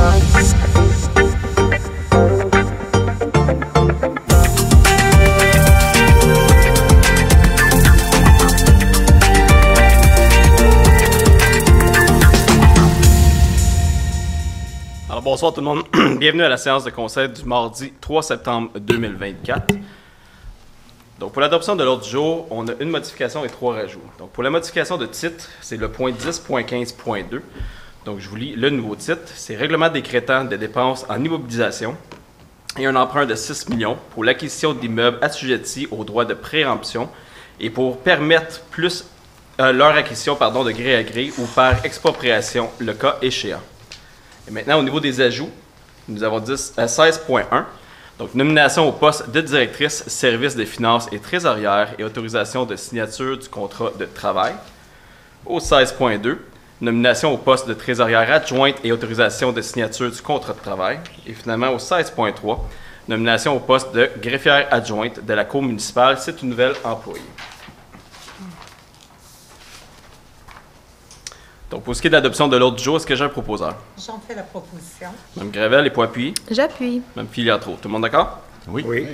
Alors bonsoir tout le monde, bienvenue à la séance de conseil du mardi 3 septembre 2024. Donc pour l'adoption de l'ordre du jour, on a une modification et 3 rajouts. Donc pour la modification de titre, c'est le point 10.15.2. Donc je vous lis le nouveau titre, c'est règlement décrétant des dépenses en immobilisation et un emprunt de 6 millions pour l'acquisition d'immeubles assujettis aux droits de préemption et pour permettre leur acquisition de gré à gré ou par expropriation, le cas échéant. Et maintenant, au niveau des ajouts, nous avons 16.1. Donc, nomination au poste de directrice, service des finances et trésorière et autorisation de signature du contrat de travail. Au 16.2, nomination au poste de trésorière adjointe et autorisation de signature du contrat de travail. Et finalement, au 16.3, nomination au poste de greffière adjointe de la Cour municipale. C'est une nouvelle employée. Donc, pour ce qui est de l'adoption de l'ordre du jour, est-ce que j'ai un proposeur? J'en fais la proposition. Mme Gravel, et pour appuyer? J'appuie. Mme Filiatro, tout le monde d'accord? Oui.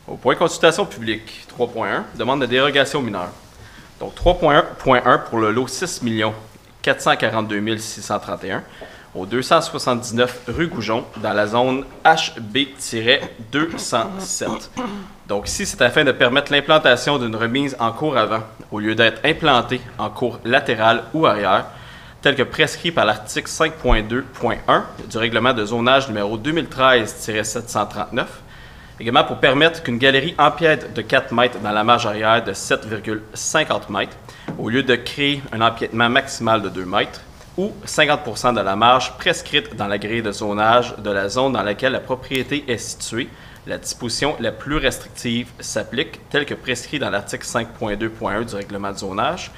Au point consultation publique, 3.1, demande de dérogation mineure. Donc, 3.1.1 pour le lot 6 442 631 au 279 rue Goujon, dans la zone HB-207. Donc, ici, c'est afin de permettre l'implantation d'une remise en cours avant, au lieu d'être implantée en cours latéral ou arrière, tel que prescrit par l'article 5.2.1 du règlement de zonage numéro 2013-739, également pour permettre qu'une galerie empiète de 4 mètres dans la marge arrière de 7,50 mètres, au lieu de créer un empiètement maximal de 2 mètres, ou 50% de la marge prescrite dans la grille de zonage de la zone dans laquelle la propriété est située. La disposition la plus restrictive s'applique, telle que prescrit dans l'article 5.2.1 du règlement de zonage.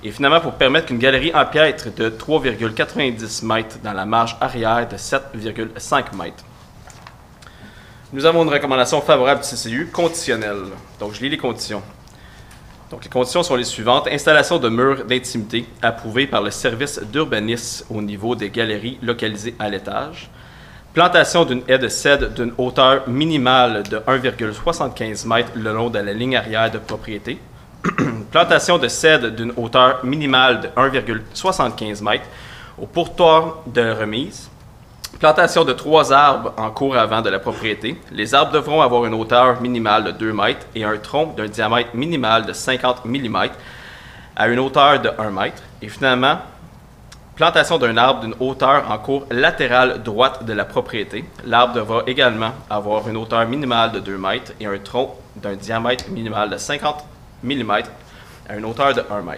Et finalement, pour permettre qu'une galerie empiètre de 3,90 mètres dans la marge arrière de 7,5 mètres. Nous avons une recommandation favorable du CCU conditionnelle. Donc, je lis les conditions. Donc, les conditions sont les suivantes. Installation de murs d'intimité approuvés par le service d'urbanisme au niveau des galeries localisées à l'étage. Plantation d'une haie de cèdre d'une hauteur minimale de 1,75 m le long de la ligne arrière de propriété. Plantation de cèdre d'une hauteur minimale de 1,75 m au pourtour de remise. Plantation de 3 arbres en cours avant de la propriété. Les arbres devront avoir une hauteur minimale de 2 m et un tronc d'un diamètre minimal de 50 mm à une hauteur de 1 m. Et finalement, plantation d'un arbre d'une hauteur en cours latérale droite de la propriété. L'arbre devra également avoir une hauteur minimale de 2 m et un tronc d'un diamètre minimal de 50 mm à une hauteur de 1 m.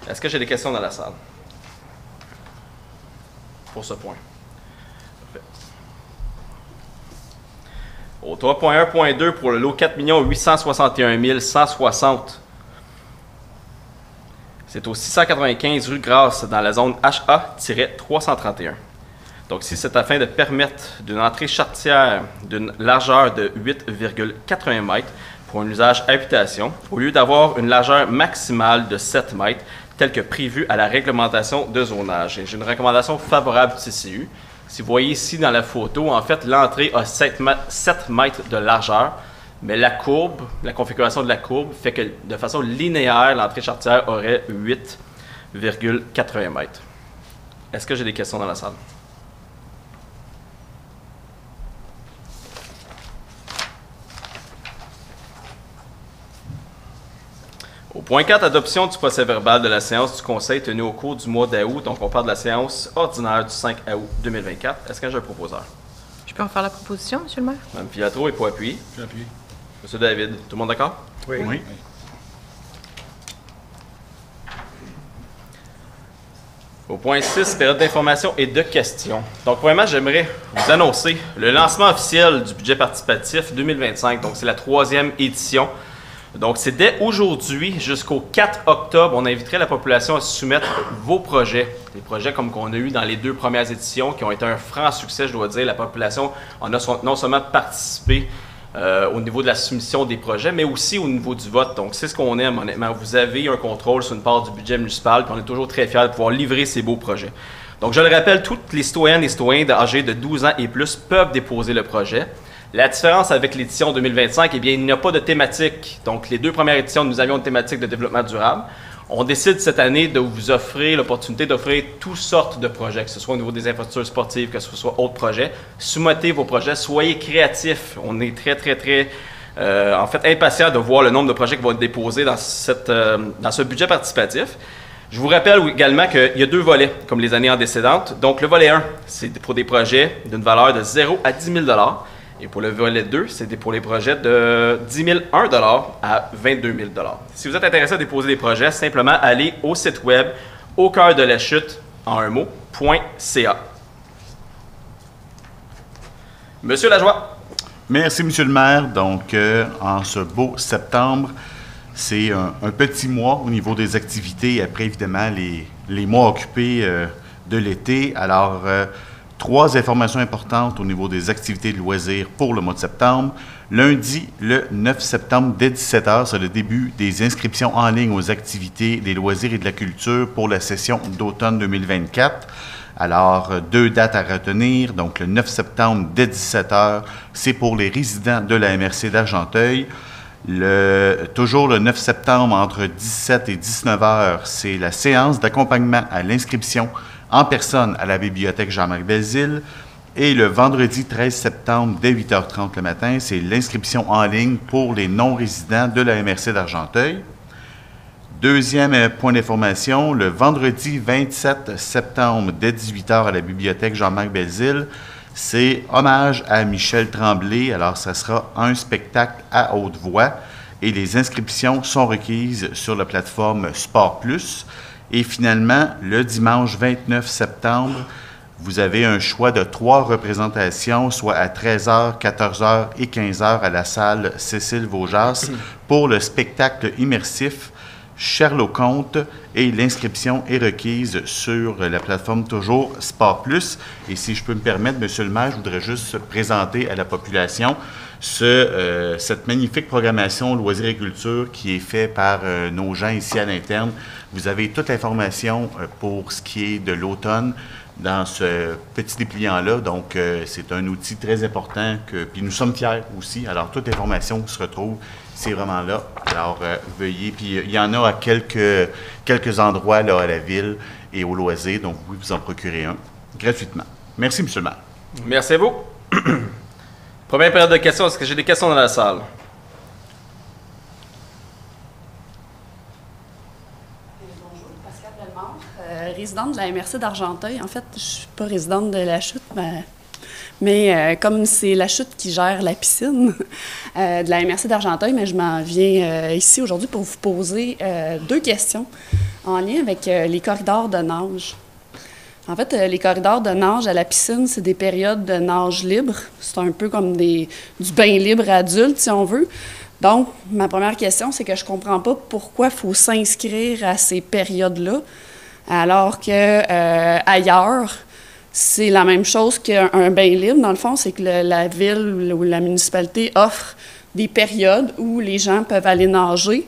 Est-ce que j'ai des questions dans la salle pour ce point? Au 3.1.2 pour le lot 4 861 160. C'est au 695 rue Grasse, dans la zone HA-331. Donc ici, c'est afin de permettre d'une entrée charretière d'une largeur de 8,80 m pour un usage habitation, au lieu d'avoir une largeur maximale de 7 m, telle que prévue à la réglementation de zonage. Et j'ai une recommandation favorable du CCU. Si vous voyez ici dans la photo, en fait, l'entrée a 7 mètres de largeur, mais la courbe, la configuration de la courbe fait que de façon linéaire, l'entrée charretière aurait 8,80 m. Est-ce que j'ai des questions dans la salle? Au point 4, adoption du procès-verbal de la séance du Conseil tenue au cours du mois d'août. Donc, on parle de la séance ordinaire du 5 août 2024. Est-ce que j'ai un proposeur? Je peux en faire la proposition, M. le maire? Mme Filiatro, et pour appuyer? J'appuie. M. David, tout le monde d'accord? Oui. Au point 6, période d'information et de questions. Donc, premièrement, j'aimerais vous annoncer le lancement officiel du budget participatif 2025. Donc, c'est la 3e édition. Donc, c'est dès aujourd'hui jusqu'au 4 octobre, on inviterait la population à soumettre vos projets. Des projets comme qu'on a eu dans les 2 premières éditions, qui ont été un franc succès, je dois dire. La population en a non seulement participé au niveau de la soumission des projets, mais aussi au niveau du vote. Donc, c'est ce qu'on aime, honnêtement. Vous avez un contrôle sur une part du budget municipal, puis on est toujours très fiers de pouvoir livrer ces beaux projets. Donc, je le rappelle, toutes les citoyennes et citoyens âgés de 12 ans et plus peuvent déposer le projet. La différence avec l'édition 2025, eh bien, il n'y a pas de thématique. Donc, les 2 premières éditions, nous avions une thématique de développement durable. On décide cette année de vous offrir l'opportunité d'offrir toutes sortes de projets, que ce soit au niveau des infrastructures sportives, que ce soit autres projets. Soumettez vos projets, soyez créatifs. On est très en fait, impatients de voir le nombre de projets qui vont être déposés dans ce budget participatif. Je vous rappelle également qu'il y a 2 volets, comme les années antécédentes. Donc, le volet 1, c'est pour des projets d'une valeur de 0 à 10 000 $. Et pour le volet 2, c'est pour les projets de 10 001 $ à 22 000 $. Si vous êtes intéressé à déposer des projets, simplement allez au site web au cœur de la chute, en un mot, .ca. Monsieur Lajoie. Merci, Monsieur le maire. Donc, en ce beau septembre, c'est un petit mois au niveau des activités, après évidemment les mois occupés de l'été. Alors, 3 informations importantes au niveau des activités de loisirs pour le mois de septembre. Lundi, le 9 septembre, dès 17h, c'est le début des inscriptions en ligne aux activités des loisirs et de la culture pour la session d'automne 2024. Alors, 2 dates à retenir. Donc, le 9 septembre, dès 17h, c'est pour les résidents de la MRC d'Argenteuil. Toujours le 9 septembre, entre 17 et 19 heures, c'est la séance d'accompagnement à l'inscription en personne à la bibliothèque Jean-Marc Belzile. Et le vendredi 13 septembre, dès 8h30 le matin, c'est l'inscription en ligne pour les non-résidents de la MRC d'Argenteuil. Deuxième point d'information, le vendredi 27 septembre, dès 18h à la bibliothèque Jean-Marc Belzile, c'est hommage à Michel Tremblay. Alors, ça sera un spectacle à haute voix et les inscriptions sont requises sur la plateforme Sport Plus. Et finalement, le dimanche 29 septembre, vous avez un choix de 3 représentations, soit à 13h, 14h et 15h à la salle Cécile Vaujas pour le spectacle immersif Sherlock Holmes, et l'inscription est requise sur la plateforme toujours Sport Plus. Et si je peux me permettre, Monsieur le maire, je voudrais juste présenter à la population cette magnifique programmation Loisirs et Culture qui est faite par nos gens ici à l'interne. Vous avez toute l'information pour ce qui est de l'automne dans ce petit dépliant-là. Donc, c'est un outil très important puis nous sommes fiers aussi. Alors, toute l'information se retrouve, c'est vraiment là. Alors, veuillez. Puis, il y en a à quelques endroits là, à la ville et au loisir. Donc, vous pouvez vous en procurer un gratuitement. Merci, Monsieur le maire. Merci à vous. Première période de questions. Est-ce que j'ai des questions dans la salle? Résidente de la MRC d'Argenteuil. En fait, je ne suis pas résidente de la chute, mais comme c'est la chute qui gère la piscine de la MRC d'Argenteuil, mais je m'en viens ici aujourd'hui pour vous poser 2 questions en lien avec les corridors de nage. En fait, les corridors de nage à la piscine, c'est des périodes de nage libre. C'est un peu comme du bain libre adulte, si on veut. Donc, ma première question, c'est que je ne comprends pas pourquoi il faut s'inscrire à ces périodes-là, alors que ailleurs, c'est la même chose qu'un bain libre. Dans le fond, c'est que la ville ou la municipalité offre des périodes où les gens peuvent aller nager.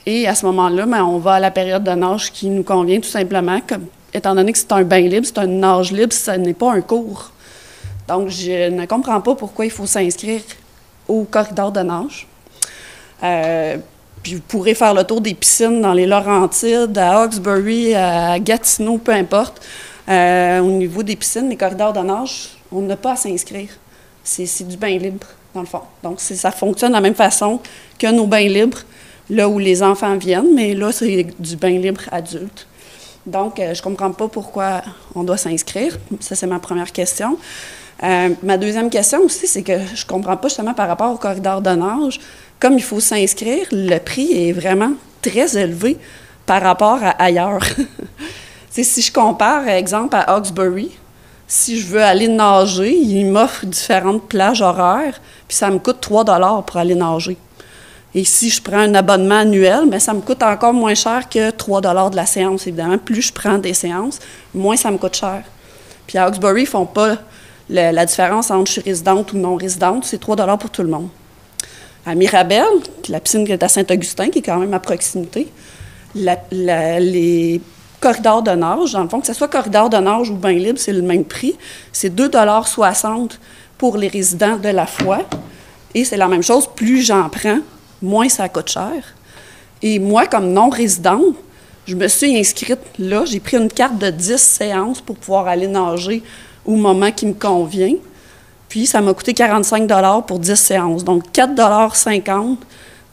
Et à ce moment-là, on va à la période de nage qui nous convient tout simplement. Étant donné que c'est un bain libre, c'est un nage libre, ce n'est pas un cours. Donc, je ne comprends pas pourquoi il faut s'inscrire au corridor de nage. Puis vous pourrez faire le tour des piscines dans les Laurentides, à Hawkesbury, à Gatineau, peu importe. Au niveau des piscines, les corridors de nage, on n'a pas à s'inscrire. C'est du bain libre, dans le fond. Donc, ça fonctionne de la même façon que nos bains libres, là où les enfants viennent, mais là, c'est du bain libre adulte. Donc, je ne comprends pas pourquoi on doit s'inscrire. Ça, c'est ma première question. Ma deuxième question aussi, c'est que je ne comprends pas justement par rapport au corridor de nage. Comme il faut s'inscrire, le prix est vraiment très élevé par rapport à ailleurs. Si je compare, par exemple, à Hawkesbury, si je veux aller nager, ils m'offrent différentes plages horaires, puis ça me coûte 3 $ pour aller nager. Et si je prends un abonnement annuel, bien, ça me coûte encore moins cher que 3 $ de la séance. Évidemment, plus je prends des séances, moins ça me coûte cher. Puis à Hawkesbury, ils ne font pas la différence entre je suis résidente ou non résidente, c'est 3 $ pour tout le monde. À Mirabel, la piscine qui est à Saint-Augustin, qui est quand même à proximité, les corridor de nage. Dans le fond, que ce soit corridor de nage ou bain libre, c'est le même prix. C'est 2,60 $ pour les résidents de la foi. Et c'est la même chose, plus j'en prends, moins ça coûte cher. Et moi, comme non-résidente, je me suis inscrite là. J'ai pris une carte de 10 séances pour pouvoir aller nager au moment qui me convient. Puis, ça m'a coûté 45 $ pour 10 séances. Donc, 4,50 $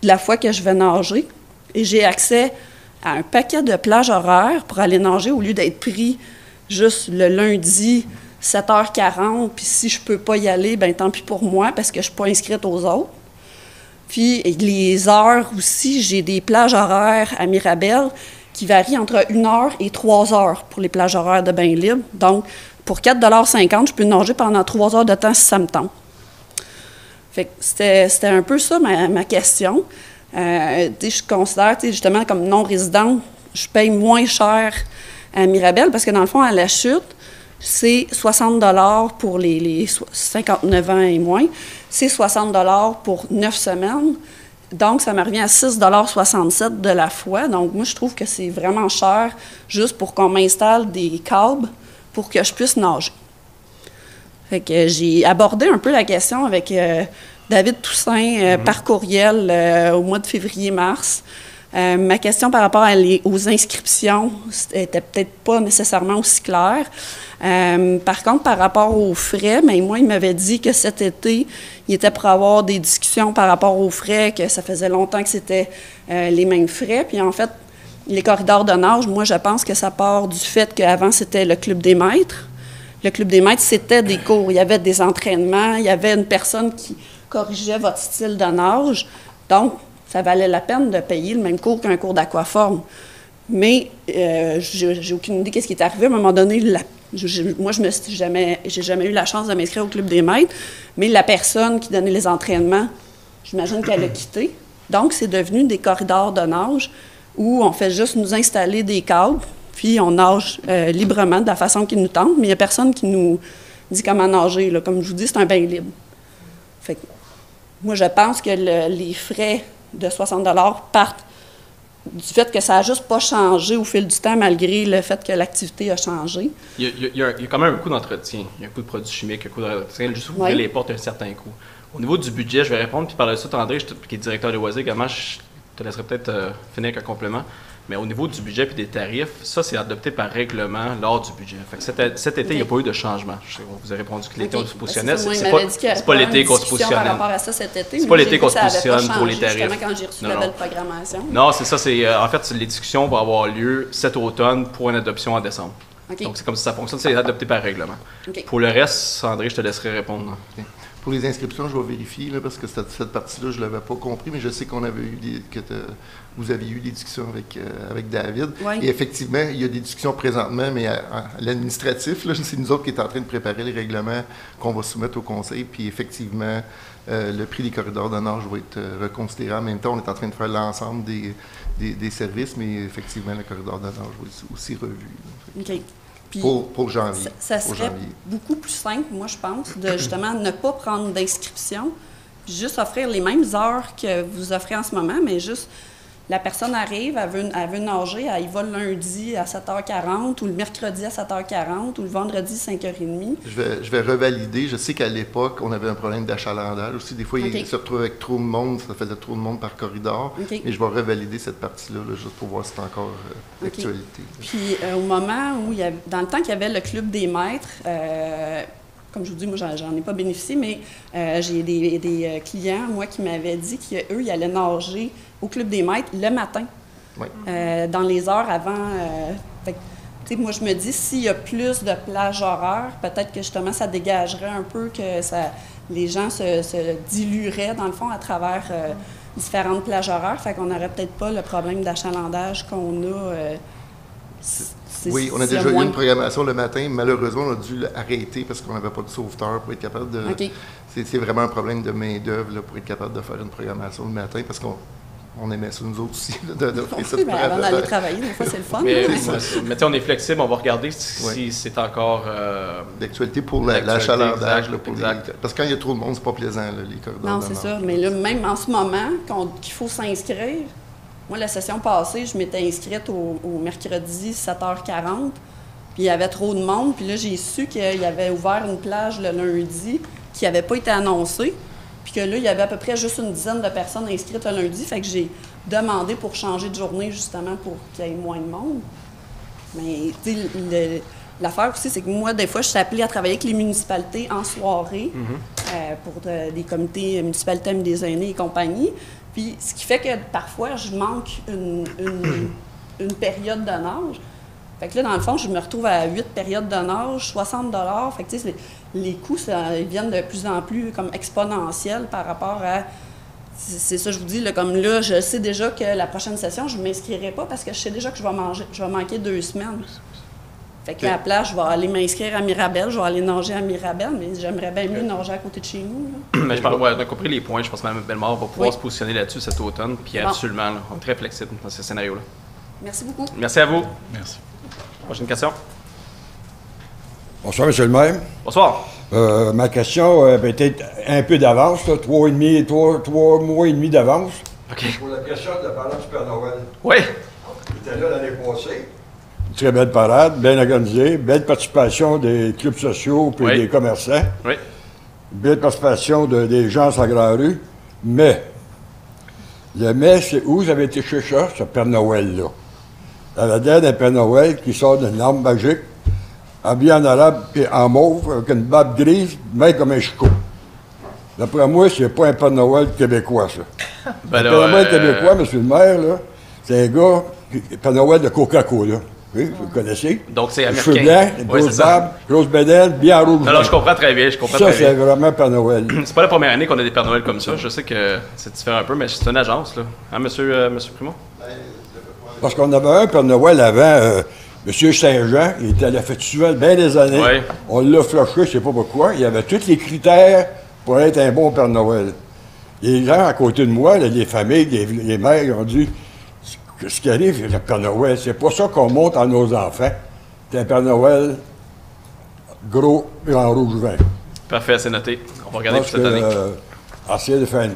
de la fois que je vais nager. Et j'ai accès à un paquet de plages horaires pour aller nager au lieu d'être pris juste le lundi, 7h40. Puis, si je ne peux pas y aller, bien, tant pis pour moi parce que je ne suis pas inscrite aux autres. Puis, les heures aussi, j'ai des plages horaires à Mirabel qui varient entre 1 heure et 3 heures pour les plages horaires de bain libre. Donc, pour 4,50 $, je peux nager pendant 3 heures de temps si ça me tente. Fait que c'était un peu ça ma question. Je considère, justement, comme non-résidente, je paye moins cher à Mirabel parce que, dans le fond, à la chute, c'est 60 $ pour les 59 ans et moins. C'est 60 $ pour 9 semaines. Donc, ça me revient à 6,67 $ de la fois. Donc, moi, je trouve que c'est vraiment cher juste pour qu'on m'installe des câbles pour que je puisse nager. Fait que j'ai abordé un peu la question avec David Toussaint par courriel au mois de février-mars. Ma question par rapport aux inscriptions était peut-être pas nécessairement aussi claire. Par contre, par rapport aux frais, bien, moi, il m'avait dit que cet été, il était pour avoir des discussions par rapport aux frais, que ça faisait longtemps que c'était les mêmes frais. Puis en fait, les corridors de nage, moi, je pense que ça part du fait qu'avant, c'était le Club des maîtres. Le Club des maîtres, c'était des cours. Il y avait des entraînements, il y avait une personne qui corrigeait votre style de nage. Donc, ça valait la peine de payer le même cours qu'un cours d'aquaforme. Mais j'ai aucune idée de ce qui est arrivé. À un moment donné, moi, j'ai jamais eu la chance de m'inscrire au Club des maîtres, mais la personne qui donnait les entraînements, j'imagine qu'elle a quitté. Donc, c'est devenu des corridors de nage où on fait juste nous installer des câbles, puis on nage librement de la façon qui nous tente, mais il n'y a personne qui nous dit comment nager. Là. Comme je vous dis, c'est un bain libre. Fait que, moi, je pense que les frais de 60 $ partent du fait que ça n'a juste pas changé au fil du temps, malgré le fait que l'activité a changé. Il y a quand même un coût d'entretien. Il y a un coût de produits chimiques, un coût d'entretien. Juste ouvrir les portes, un certain coût. Au niveau du budget, je vais répondre, puis par la suite, André, qui est directeur de loisirs également, je te laisserai peut-être finir avec un complément. Mais au niveau du budget et des tarifs, ça, c'est adopté par règlement lors du budget. Fait que cet été, il n'y a pas eu de changement. On vous a répondu que l'été, on se positionnait. C'est pas l'été qu'on se positionne. Par rapport à ça cet été. C'est pas l'été qu'on se positionne pour les tarifs. Justement, quand j'ai reçu la belle programmation. Non, c'est ça. En fait, les discussions vont avoir lieu cet automne pour une adoption en décembre. Okay. Donc, c'est comme ça fonctionne. C'est adopté par règlement. Okay. Pour le reste, André, je te laisserai répondre. Okay. Pour les inscriptions, je vais vérifier, là, parce que cette partie-là, je ne l'avais pas compris, mais je sais qu'on avait eu vous aviez eu des discussions avec David. Oui. Et effectivement, il y a des discussions présentement, mais à l'administratif, c'est nous autres qui sommes en train de préparer les règlements qu'on va soumettre au Conseil. Puis effectivement, le prix des corridors de nage va être reconsidéré. En même temps, on est en train de faire l'ensemble des services, mais effectivement, le corridor de nage va être aussi revu. OK. Puis, pour janvier. Ça serait beaucoup plus simple, moi, je pense, de justement ne pas prendre d'inscription, puis juste offrir les mêmes heures que vous offrez en ce moment, mais juste la personne arrive, elle veut nager, elle y va le lundi à 7h40 ou le mercredi à 7h40 ou le vendredi 5h30. Je vais revalider. Je sais qu'à l'époque, on avait un problème d'achalandage aussi. Des fois, il se retrouvait avec trop de monde, ça faisait trop de monde par corridor. Okay. Mais je vais revalider cette partie-là là, juste pour voir si c'est encore d'actualité. Puis au moment où, dans le temps qu'il y avait le Club des maîtres, comme je vous dis, moi, j'en ai pas bénéficié, mais j'ai des clients, moi, qui m'avaient dit qu'eux, ils allaient nager au Club des maîtres le matin, dans les heures avant. Moi, je me dis, s'il y a plus de plages horaires, peut-être que justement, ça dégagerait un peu, que les gens se dilueraient, dans le fond, à travers différentes plages horaires. Fait qu'on n'aurait peut-être pas le problème d'achalandage qu'on a. Oui, on a déjà eu une programmation le matin. Malheureusement, on a dû l'arrêter parce qu'on n'avait pas de sauveteur pour être capable de... Okay. C'est vraiment un problème de main-d'œuvre pour être capable de faire une programmation le matin parce qu'on aimait ça, nous autres aussi, de faire ça. Avant d'aller travailler, des fois, c'est le fun. Mais on est flexible, on va regarder si c'est encore... d'actualité pour l'achalandage. Parce que quand il y a trop de monde, c'est pas plaisant, là, les corridors. Non, c'est ça. Mais là, même en ce moment, qu'il faut s'inscrire, Moi, la session passée, je m'étais inscrite au mercredi 7h40, puis il y avait trop de monde. Puis là, j'ai su qu'il y avait ouvert une plage le lundi qui n'avait pas été annoncée, puis que là, il y avait à peu près juste une dizaine de personnes inscrites le lundi. Fait que j'ai demandé pour changer de journée, justement, pour qu'il y ait moins de monde. Mais, tu sais, l'affaire aussi, c'est que moi, des fois, je suis appelée à travailler avec les municipalités en soirée pour des comités municipalités des aînés et compagnie. Puis, ce qui fait que parfois, je manque une période de nage. Fait que là, dans le fond, je me retrouve à 8 périodes de nage, 60 $. Fait que, tu sais, les coûts, ils viennent de plus en plus comme exponentiels par rapport à... C'est ça, je vous dis, là, comme là, je sais déjà que la prochaine session, je ne m'inscrirai pas parce que je sais déjà que je vais manquer 2 semaines. Fait qu'à la place, je vais aller m'inscrire à Mirabel, je vais aller nager à Mirabel, mais j'aimerais bien mieux nager à côté de chez nous. Là. Mais je parle, ouais, on a compris les points. Je pense que Mme Bellemare va pouvoir se positionner là-dessus cet automne. Puis absolument, là, on est très flexible dans ce scénario-là. Merci beaucoup. Merci à vous. Merci. Prochaine question. Bonsoir, M. le maire. Bonsoir. Ma question peut-être un peu d'avance, 3 mois et demi d'avance. OK. Pour la question de la parade du Père Noël. Oui. J'étais là l'année passée. Très belle parade, bien organisée, belle participation des clubs sociaux et des commerçants. Oui. Belle participation des gens sur la grande rue. Mais, c'est où vous avez été chercher ça, ce Père Noël-là? Dans la tête d'un Père Noël qui sort d'une lampe magique, habillé en arabe et en mauve, avec une barbe grise, même comme un chicot. D'après moi, c'est pas un Père Noël québécois, ça. Ben le Père Noël québécois, M. le maire, là, c'est un gars, Père Noël de Coca-Cola. Oui, vous le connaissez. Donc, c'est américain. Cheveux blancs, grosse barbe, grosse bédaine, bien rouge. Alors, je comprends très bien. Ça, c'est vraiment Père Noël. C'est pas la première année qu'on a des Pères Noël comme ça. Je sais que c'est différent un peu, mais c'est une agence, là. Hein, monsieur Primo? Parce qu'on avait un Père Noël avant, M. Saint-Jean, il était à la festival bien des années. Oui. On l'a flushé, je sais pas pourquoi. Il avait tous les critères pour être un bon Père Noël. Les gens à côté de moi, là, les familles, les mères, ils ont dit ce qui arrive, le Père Noël, c'est pas ça qu'on montre à nos enfants. C'est un Père Noël gros et en rouge vin. Parfait, c'est noté. On va regarder pour cette année. Essayer de faire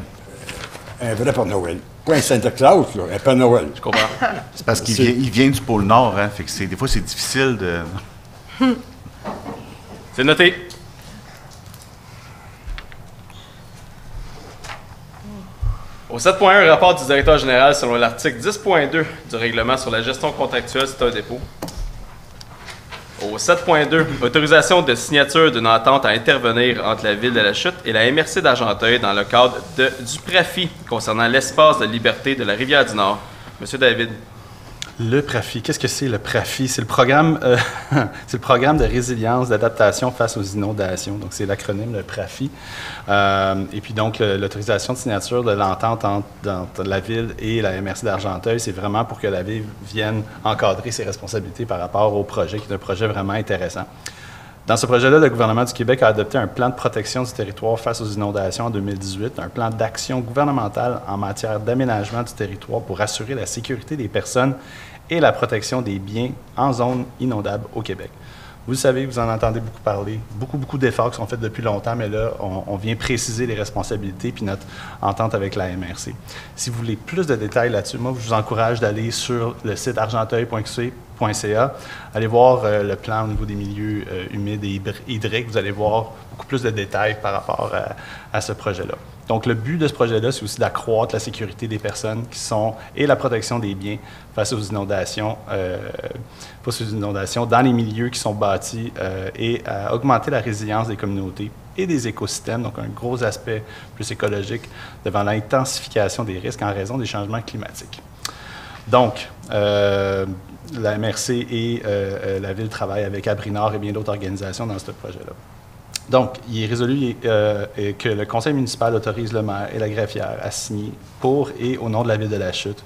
un vrai Père Noël. Pas un Santa Claus, là, un Père Noël. Je comprends. C'est parce qu'il vient du pôle Nord, hein, fait que des fois, c'est difficile de... C'est noté. Au 7.1, rapport du directeur général selon l'article 10.2 du règlement sur la gestion contractuelle, c'est un dépôt. Au 7.2, autorisation de signature d'une entente à intervenir entre la Ville de la Chute et la MRC d'Argenteuil dans le cadre du PRAFI concernant l'espace de liberté de la Rivière-du-Nord. Monsieur David. Le PRAFI, qu'est-ce que c'est le PRAFI? C'est le programme de résilience, d'adaptation face aux inondations. Donc, c'est l'acronyme, le PRAFI. Et puis donc, l'autorisation de signature de l'entente entre la Ville et la MRC d'Argenteuil, c'est vraiment pour que la Ville vienne encadrer ses responsabilités par rapport au projet, qui est un projet vraiment intéressant. Dans ce projet-là, le gouvernement du Québec a adopté un plan de protection du territoire face aux inondations en 2018, un plan d'action gouvernementale en matière d'aménagement du territoire pour assurer la sécurité des personnes et la protection des biens en zone inondable au Québec. Vous le savez, vous en entendez beaucoup parler, beaucoup d'efforts qui sont faits depuis longtemps, mais là, on vient préciser les responsabilités puis notre entente avec la MRC. Si vous voulez plus de détails là-dessus, moi, je vous encourage d'aller sur le site argenteuil.qc.ca, allez voir le plan au niveau des milieux humides et hydriques, vous allez voir beaucoup plus de détails par rapport à ce projet-là. Donc, le but de ce projet-là, c'est aussi d'accroître la sécurité des personnes et la protection des biens face aux inondations, dans les milieux qui sont bâtis et à augmenter la résilience des communautés et des écosystèmes, donc un gros aspect plus écologique devant l'intensification des risques en raison des changements climatiques. Donc, la MRC et la Ville travaillent avec Abrinor et bien d'autres organisations dans ce projet-là. Donc, il est résolu que le conseil municipal autorise le maire et la greffière à signer pour et au nom de la Ville de la Chute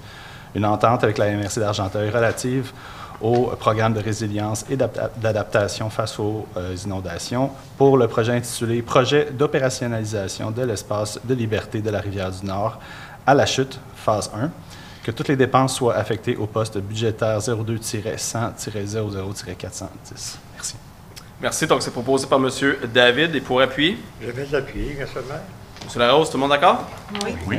une entente avec la MRC d'Argenteuil relative au programme de résilience et d'adaptation face aux inondations pour le projet intitulé « Projet d'opérationnalisation de l'espace de liberté de la Rivière-du-Nord à la Chute, phase 1 », que toutes les dépenses soient affectées au poste budgétaire 02-100-00-410. Merci. Merci. Donc, c'est proposé par M. David. Et pour appuyer? Je vais appuyer, M. le maire. M. Larose, tout le monde d'accord? Oui. Oui.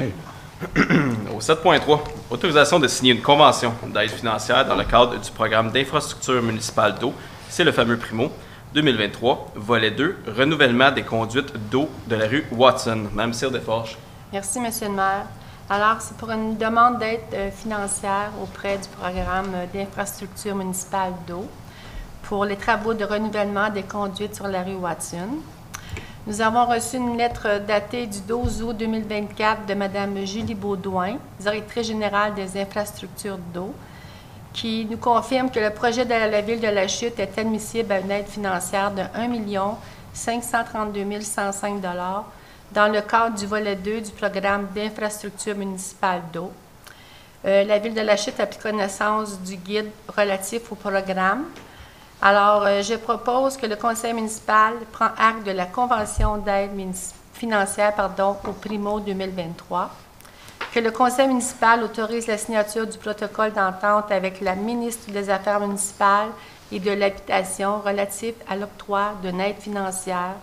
Au 7.3, autorisation de signer une convention d'aide financière dans le cadre du programme d'infrastructure municipale d'eau, c'est le fameux PRIMO, 2023, volet 2, renouvellement des conduites d'eau de la rue Watson. Mme Cyr Desforges. Merci, Monsieur le maire. Alors, c'est pour une demande d'aide financière auprès du programme d'infrastructure municipale d'eau pour les travaux de renouvellement des conduites sur la rue Watson. Nous avons reçu une lettre datée du 12 août 2024 de Mme Julie Baudouin, directrice générale des infrastructures d'eau, qui nous confirme que le projet de la Ville de la Chute est admissible à une aide financière de 1 532 105 $ dans le cadre du volet 2 du programme d'infrastructure municipale d'eau. La Ville de la Chute a pris connaissance du guide relatif au programme. Alors, je propose que le conseil municipal prend acte de la convention d'aide financière au PRIMO 2023, que le conseil municipal autorise la signature du protocole d'entente avec la ministre des Affaires municipales et de l'Habitation relatif à l'octroi d'une aide financière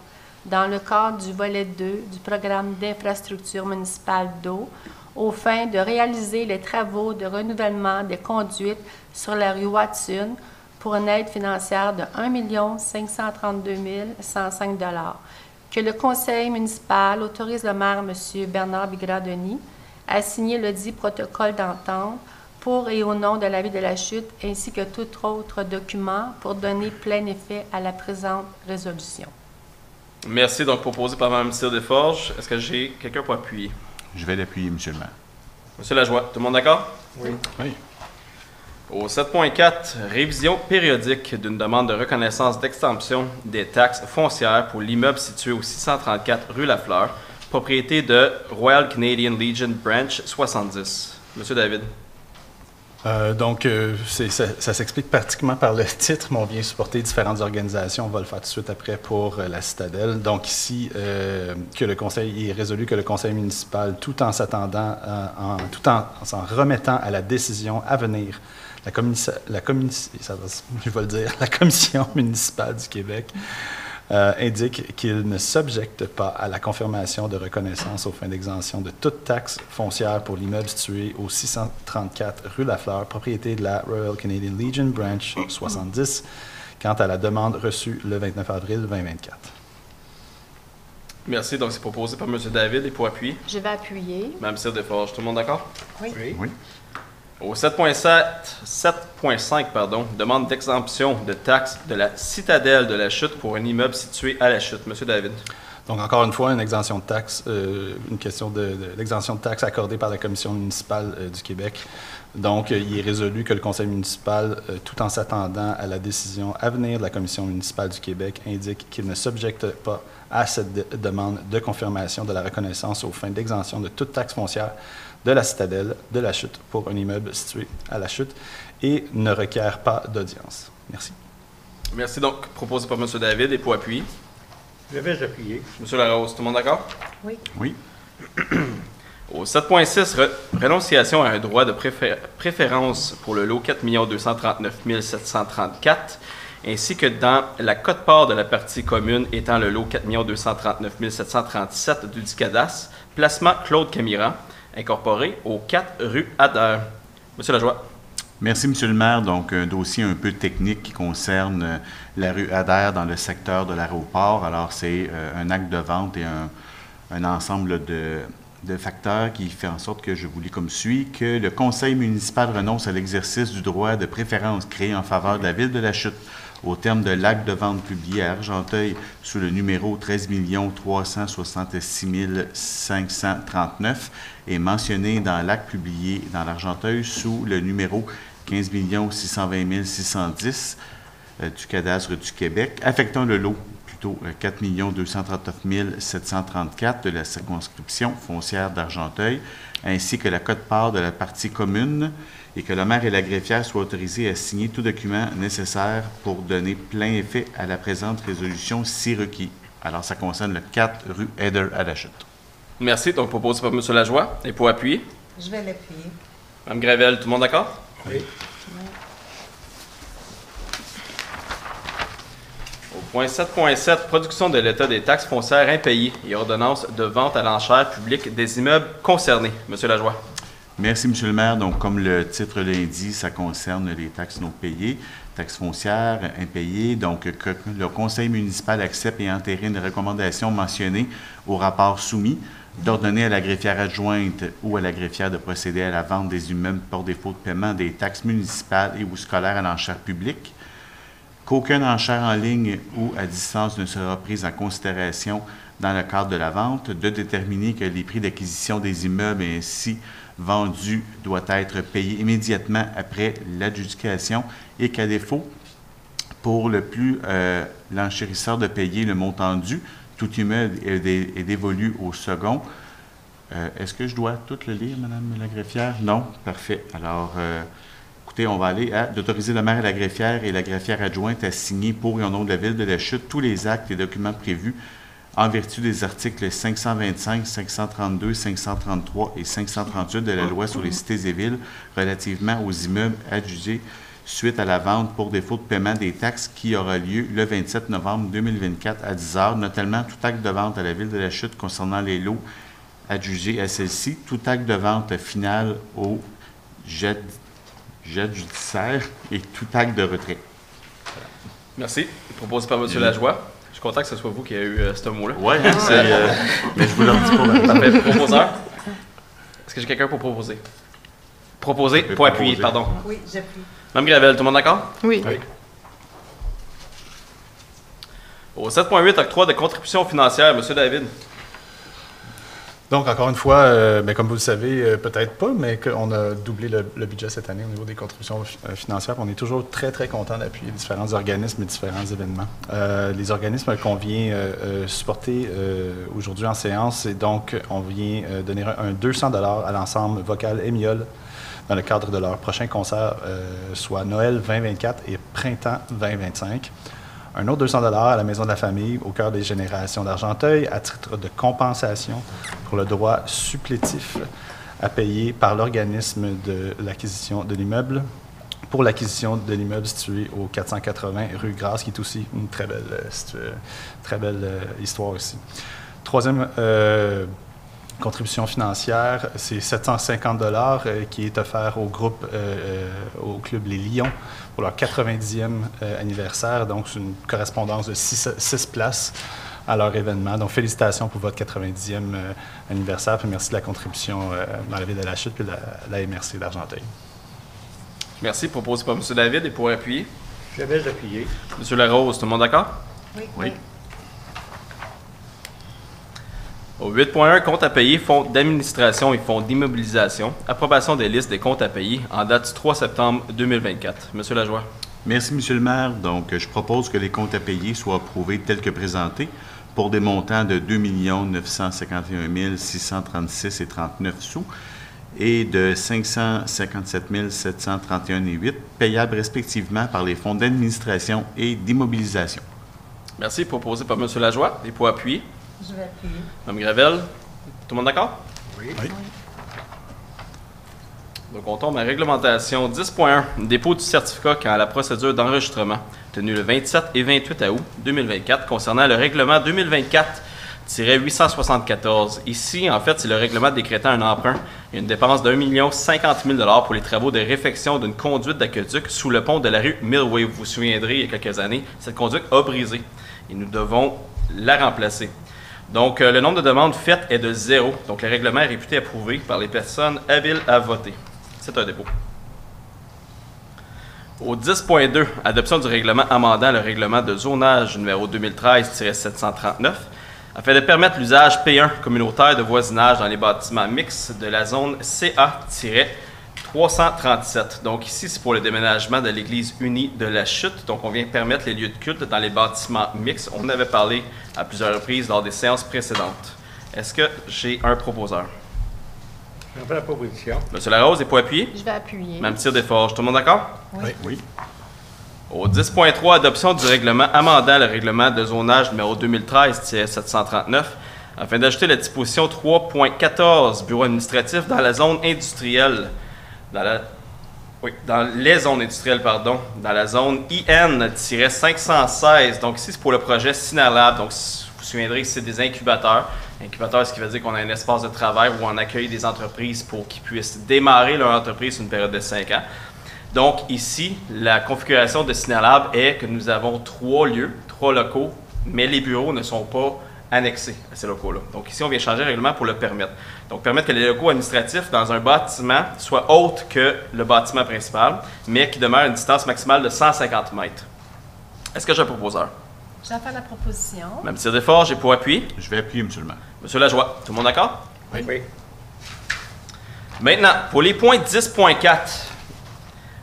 dans le cadre du volet 2 du programme d'infrastructure municipale d'eau aux fins de réaliser les travaux de renouvellement des conduites sur la rue Watson pour une aide financière de 1 532 105 $. Que le conseil municipal autorise le maire, M. Bernard Bigras-Denis, à signer le dit protocole d'entente pour et au nom de la Ville de la Chute, ainsi que tout autre document pour donner plein effet à la présente résolution. Merci. Donc, proposé par Mme Cyr Desforges. Est-ce que j'ai quelqu'un pour appuyer? Je vais l'appuyer, M. le maire. M. Lajoie, tout le monde d'accord? Oui. Oui. Au 7.4, révision périodique d'une demande de reconnaissance d'exemption des taxes foncières pour l'immeuble situé au 634 rue Lafleur, propriété de Royal Canadian Legion Branch 70. Monsieur David. Ça s'explique pratiquement par le titre, mais on vient supporter différentes organisations. On va le faire tout de suite après pour la Citadelle. Donc ici, il est résolu que le conseil municipal, tout en s'attendant, tout en s'en remettant à la décision à venir, la Commission municipale du Québec indique qu'il ne s'objecte pas à la confirmation de reconnaissance aux fins d'exemption de toute taxe foncière pour l'immeuble situé au 634 rue Lafleur, propriété de la Royal Canadian Legion Branch 70, quant à la demande reçue le 29 avril 2024. Merci. Donc, c'est proposé par M. David et pour appuyer. Je vais appuyer. Mme Cyr Desforges, tout le monde d'accord? Oui. Oui. Au 7.5, demande d'exemption de taxes de la Citadelle de la Chute pour un immeuble situé à la Chute. Monsieur David. Donc, encore une fois, une exemption de taxes, une question de l'exemption de taxes accordée par la Commission municipale du Québec. Donc, il est résolu que le conseil municipal, tout en s'attendant à la décision à venir de la Commission municipale du Québec, indique qu'il ne s'objecte pas à cette demande de confirmation de la reconnaissance aux fins d'exemption de toute taxe foncière de la Citadelle de la Chute pour un immeuble situé à la Chute et ne requiert pas d'audience. Merci. Merci. Donc, proposé par M. David et pour appuyer. Je vais appuyer. M. Larose, tout le monde d'accord? Oui. Oui. Au 7.6, renonciation à un droit de préférence pour le lot 4 239 734, ainsi que dans la quote-part de la partie commune étant le lot 4 239 737 du cadastre, placement Claude Camiran, incorporé au 4 rue Adair. Monsieur Lajoie. Merci, M. le maire. Donc, un dossier un peu technique qui concerne la rue Adair dans le secteur de l'aéroport. Alors, c'est un acte de vente et un ensemble de facteurs qui fait en sorte que je vous lis comme suit, que le conseil municipal renonce à l'exercice du droit de préférence créé en faveur de la Ville de la Chute au terme de l'acte de vente publié à Argenteuil sous le numéro 13 366 539 et mentionné dans l'acte publié dans l'Argenteuil sous le numéro 15 620 610 du cadastre du Québec, affectant le lot, plutôt 4 239 734 de la circonscription foncière d'Argenteuil, ainsi que la quote-part de la partie commune, et que le maire et la greffière soient autorisés à signer tout document nécessaire pour donner plein effet à la présente résolution si requis. Alors, ça concerne le 4 rue Adair à la Chute. Merci. Donc, proposé par M. Lajoie et pour appuyer. Je vais l'appuyer. Mme Gravel, tout le monde d'accord? Oui. Au Point 7.7, production de l'État des taxes foncières impayées et ordonnance de vente à l'enchère publique des immeubles concernés. Monsieur Lajoie. Merci, M. le maire. Donc, comme le titre l'indique, ça concerne les taxes non payées, taxes foncières impayées. Donc, que le conseil municipal accepte et entérine les recommandations mentionnées au rapport soumis, d'ordonner à la greffière adjointe ou à la greffière de procéder à la vente des immeubles pour défaut de paiement des taxes municipales et ou scolaires à l'enchère publique, qu'aucune enchère en ligne ou à distance ne sera prise en considération dans le cadre de la vente, de déterminer que les prix d'acquisition des immeubles ainsi vendus doivent être payés immédiatement après l'adjudication et qu'à défaut, pour le plus l'enchérisseur de payer le montant dû, tout immeuble est dévolu au second. Est-ce que je dois tout le lire, Mme la greffière? Non? Parfait. Alors, écoutez, on va aller à d'autoriser le maire et la greffière adjointe à signer pour et au nom de la Ville de la Chute tous les actes et documents prévus en vertu des articles 525, 532, 533 et 538 de la Loi sur les cités et villes relativement aux immeubles adjugés suite à la vente pour défaut de paiement des taxes qui aura lieu le 27 novembre 2024 à 10 h, notamment tout acte de vente à la Ville de la Chute concernant les lots adjugés à celle-ci, tout acte de vente final au jet judiciaire et tout acte de retrait. Merci. Proposé par M. Lajoie. Je suis content que ce soit vous qui avez eu ce mot-là. Oui, mais je vous le dis pas. Parfait. Proposeur. Est-ce que j'ai quelqu'un pour proposer? Proposer, pour appuyer, pardon. Oui, j'appuie. Mme Gravel, tout le monde d'accord? Oui. Au 7.8, octroi de contribution financière, M. David. Donc, encore une fois, comme vous le savez, peut-être pas, mais on a doublé le budget cette année au niveau des contributions financières. On est toujours très, très content d'appuyer différents organismes et différents événements. Les organismes qu'on vient supporter aujourd'hui en séance, et donc, on vient donner un 200 $ à l'ensemble vocal Émiole dans le cadre de leur prochain concert, soit Noël 2024 et Printemps 2025. Un autre 200 $ à la Maison de la Famille, au cœur des générations d'Argenteuil, à titre de compensation pour le droit supplétif à payer par l'organisme de l'acquisition de l'immeuble, pour l'acquisition de l'immeuble situé au 480 rue Grasse, qui est aussi une très belle histoire aussi. Troisième contribution financière, c'est 750 $ qui est offert au groupe, au club Les Lions pour leur 90e anniversaire. Donc, c'est une correspondance de 6 places à leur événement. Donc, félicitations pour votre 90e anniversaire. Puis merci de la contribution dans la Ville de la Chute et la MRC d'Argenteuil. Merci. Proposé par M. David et pour appuyer. J'avais appuyé. M. Larose, tout le monde d'accord? Oui. Au 8.1, compte à payer, fonds d'administration et fonds d'immobilisation. Approbation des listes des comptes à payer en date du 3 septembre 2024. Monsieur Lajoie. Merci, M. le maire. Donc, je propose que les comptes à payer soient approuvés tels que présentés pour des montants de 2 951 636 et 39 sous et de 557 731,8 payables respectivement par les fonds d'administration et d'immobilisation. Merci. Proposé par M. Lajoie et pour appuyer. Je vais appuyer. Mme Gravel, tout le monde d'accord? Oui. Donc, on tombe à réglementation 10.1, dépôt du certificat quand la procédure d'enregistrement tenue le 27 et 28 août 2024 concernant le règlement 2024-874. Ici, en fait, c'est le règlement décrétant un emprunt et une dépense d'1 050 000 $ pour les travaux de réfection d'une conduite d'aqueduc sous le pont de la rue Millway. Vous vous souviendrez, il y a quelques années, cette conduite a brisé et nous devons la remplacer. Donc, le nombre de demandes faites est de 0. Donc, le règlement est réputé approuvé par les personnes habiles à voter. C'est un dépôt. Au 10.2, adoption du règlement amendant le règlement de zonage numéro 2013-739, afin de permettre l'usage P1 communautaire de voisinage dans les bâtiments mixtes de la zone CA-337. Donc ici, c'est pour le déménagement de l'Église unie de la Chute. Donc on vient permettre les lieux de culte dans les bâtiments mixtes. On en avait parlé à plusieurs reprises lors des séances précédentes. Est-ce que j'ai un proposeur? J'en fais la proposition. Monsieur Larose, et pour appuyer? Je vais appuyer. Même tir des forges. Tout le monde d'accord? Oui. Au 10.3, adoption du règlement amendant le règlement de zonage numéro 2013-739 afin d'ajouter la disposition 3.14, bureau administratif dans la zone industrielle. Oui, dans les zones industrielles, pardon, dans la zone IN-516. Donc ici, c'est pour le projet Synalab. Donc, vous vous souviendrez que c'est des incubateurs. Incubateur, ce qui veut dire qu'on a un espace de travail où on accueille des entreprises pour qu'ils puissent démarrer leur entreprise sur une période de 5 ans. Donc ici, la configuration de Synalab est que nous avons 3 lieux, 3 locaux, mais les bureaux ne sont pas annexés à ces locaux-là. Donc ici, on vient changer le règlement pour le permettre. Donc permettre que les locaux administratifs dans un bâtiment soient autres que le bâtiment principal, mais qui demeurent à une distance maximale de 150 mètres. Est-ce que j'ai un proposeur? Je vais faire la proposition. Même si d'effort, j'ai pour appui. Je vais appuyer, monsieur le maire. Monsieur Lajoie, tout le monde d'accord? Oui. Maintenant, pour les points 10.4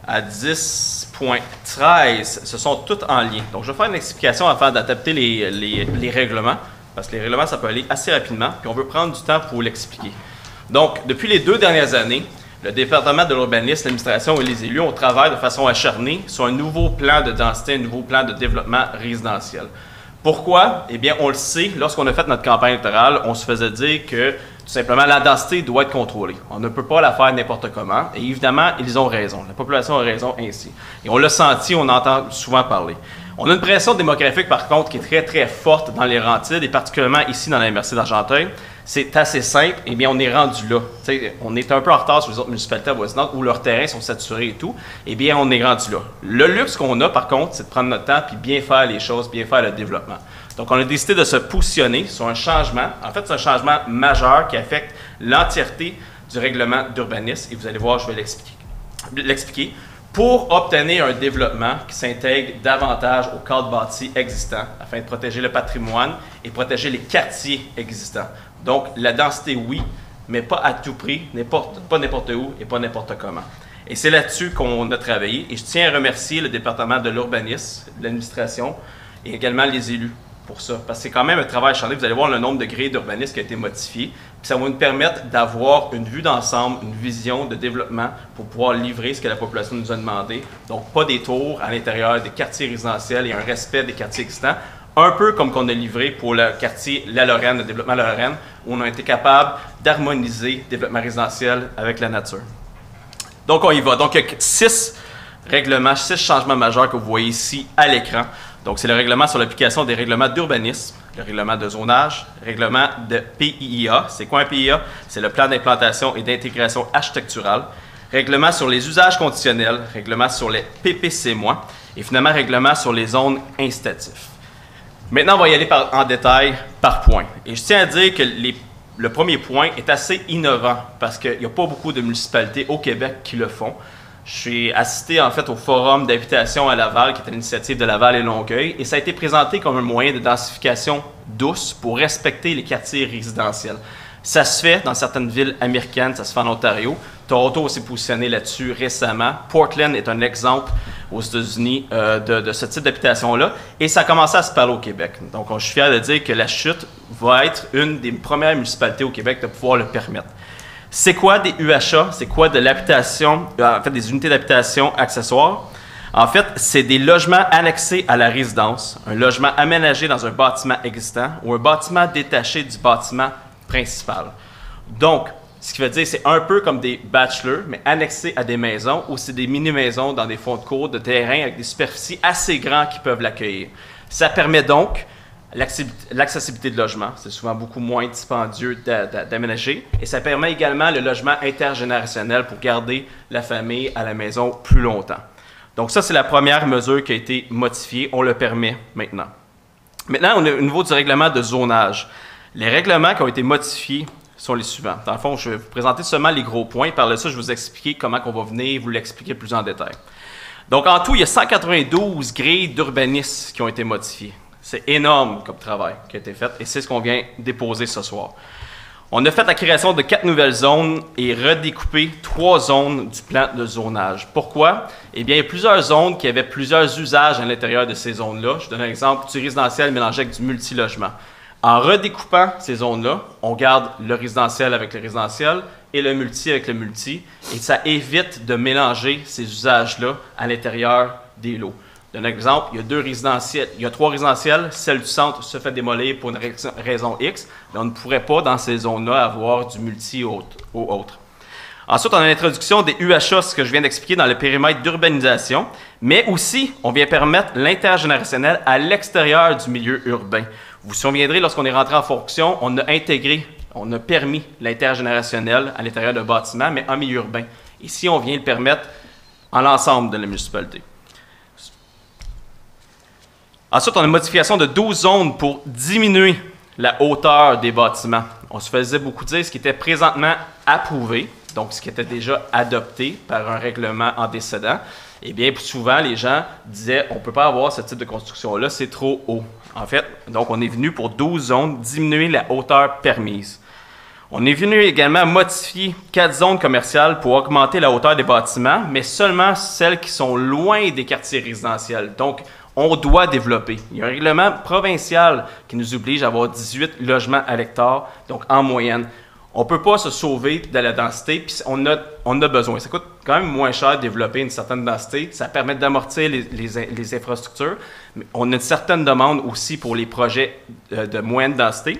à 10.13, ce sont tous en lien. Donc, je vais faire une explication afin d'adapter les règlements, parce que les règlements, ça peut aller assez rapidement, puis on veut prendre du temps pour l'expliquer. Donc, depuis les 2 dernières années, le département de l'urbanisme, l'administration et les élus, on travaille de façon acharnée sur un nouveau plan de densité, un nouveau plan de développement résidentiel. Pourquoi? Eh bien, on le sait, lorsqu'on a fait notre campagne électorale, on se faisait dire que, tout simplement, la densité doit être contrôlée. On ne peut pas la faire n'importe comment. Et évidemment, ils ont raison. La population a raison ainsi. Et on l'a senti, on entend souvent parler. On a une pression démographique, par contre, qui est très, très forte dans les Laurentides, et particulièrement ici dans la MRC d'Argenteuil. C'est assez simple. Eh bien, on est rendu là. T'sais, on est un peu en retard sur les autres municipalités avoisinantes où leurs terrains sont saturés et tout. Eh bien, on est rendu là. Le luxe qu'on a, par contre, c'est de prendre notre temps puis bien faire les choses, bien faire le développement. Donc, on a décidé de se positionner sur un changement. En fait, c'est un changement majeur qui affecte l'entièreté du règlement d'urbanisme. Et vous allez voir, je vais l'expliquer. Pour obtenir un développement qui s'intègre davantage au cadre bâti existant afin de protéger le patrimoine et protéger les quartiers existants. Donc, la densité, oui, mais pas à tout prix, pas n'importe où et pas n'importe comment. Et c'est là-dessus qu'on a travaillé. Et je tiens à remercier le département de l'urbanisme, l'administration et également les élus pour ça. Parce que c'est quand même un travail acharné. Vous allez voir le nombre de grilles d'urbanisme qui a été modifié. Puis ça va nous permettre d'avoir une vue d'ensemble, une vision de développement pour pouvoir livrer ce que la population nous a demandé. Donc, pas des tours à l'intérieur des quartiers résidentiels et un respect des quartiers existants. Un peu comme qu'on a livré pour le quartier La Lorraine, le développement La Lorraine, où on a été capable d'harmoniser le développement résidentiel avec la nature. Donc, on y va. Donc, il y a 6 règlements, 6 changements majeurs que vous voyez ici à l'écran. Donc, c'est le règlement sur l'application des règlements d'urbanisme, le règlement de zonage, le règlement de PIA. C'est quoi un PIA? C'est le plan d'implantation et d'intégration architecturale. Règlement sur les usages conditionnels, règlement sur les PPC-, et finalement, règlement sur les zones incitatives. Maintenant, on va y aller en détail par point. Et je tiens à dire que le premier point est assez innovant parce qu'il n'y a pas beaucoup de municipalités au Québec qui le font. Je suis assisté en fait au forum d'habitation à Laval, qui est une initiative de Laval et Longueuil, et ça a été présenté comme un moyen de densification douce pour respecter les quartiers résidentiels. Ça se fait dans certaines villes américaines, ça se fait en Ontario. Toronto s'est positionné là-dessus récemment. Portland est un exemple aux États-Unis de ce type d'habitation-là. Et ça a commencé à se parler au Québec. Donc, je suis fier de dire que la Chute va être une des premières municipalités au Québec de pouvoir le permettre. C'est quoi des UHA? C'est quoi de l'habitation, en fait, des unités d'habitation accessoires? En fait, c'est des logements annexés à la résidence, un logement aménagé dans un bâtiment existant ou un bâtiment détaché du bâtiment principal. Donc, ce qui veut dire, c'est un peu comme des bachelors, mais annexés à des maisons, ou c'est des mini-maisons dans des fonds de cours, de terrain avec des superficies assez grandes qui peuvent l'accueillir. Ça permet donc l'accessibilité de logement. C'est souvent beaucoup moins dispendieux d'aménager. Et ça permet également le logement intergénérationnel pour garder la famille à la maison plus longtemps. Donc ça, c'est la première mesure qui a été modifiée. On le permet maintenant. Maintenant, on est au niveau du règlement de zonage. Les règlements qui ont été modifiés sont les suivants. Dans le fond, je vais vous présenter seulement les gros points. Par là, je vais vous expliquer comment on va venir vous l'expliquer plus en détail. Donc, en tout, il y a 192 grilles d'urbanisme qui ont été modifiées. C'est énorme comme travail qui a été fait et c'est ce qu'on vient déposer ce soir. On a fait la création de 4 nouvelles zones et redécoupé 3 zones du plan de zonage. Pourquoi? Eh bien, il y a plusieurs zones qui avaient plusieurs usages à l'intérieur de ces zones-là. Je donne un exemple, du résidentiel mélangé avec du multilogement. En redécoupant ces zones-là, on garde le résidentiel avec le résidentiel et le multi avec le multi, et ça évite de mélanger ces usages-là à l'intérieur des lots. D'un exemple, il y a 3 résidentiels, celle du centre se fait démolir pour une raison X, mais on ne pourrait pas dans ces zones-là avoir du multi ou autre. Ensuite, on a l'introduction des UHA, ce que je viens d'expliquer dans le périmètre d'urbanisation, mais aussi, on vient permettre l'intergénérationnel à l'extérieur du milieu urbain. Vous vous souviendrez, lorsqu'on est rentré en fonction, on a intégré, on a permis l'intergénérationnel à l'intérieur d'un bâtiment, mais en milieu urbain. Ici, on vient le permettre en l'ensemble de la municipalité. Ensuite, on a une modification de 12 zones pour diminuer la hauteur des bâtiments. On se faisait beaucoup dire ce qui était présentement approuvé, donc ce qui était déjà adopté par un règlement antécédent. Eh bien, plus souvent, les gens disaient on ne peut pas avoir ce type de construction-là, c'est trop haut. En fait, donc on est venu pour 12 zones diminuer la hauteur permise. On est venu également modifier 4 zones commerciales pour augmenter la hauteur des bâtiments, mais seulement celles qui sont loin des quartiers résidentiels. Donc, on doit développer. Il y a un règlement provincial qui nous oblige à avoir 18 logements à l'hectare, donc en moyenne. On ne peut pas se sauver de la densité, puis on a besoin. Ça coûte quand même moins cher de développer une certaine densité. Ça permet d'amortir les infrastructures. Mais on a une certaine demande aussi pour les projets de moyenne densité.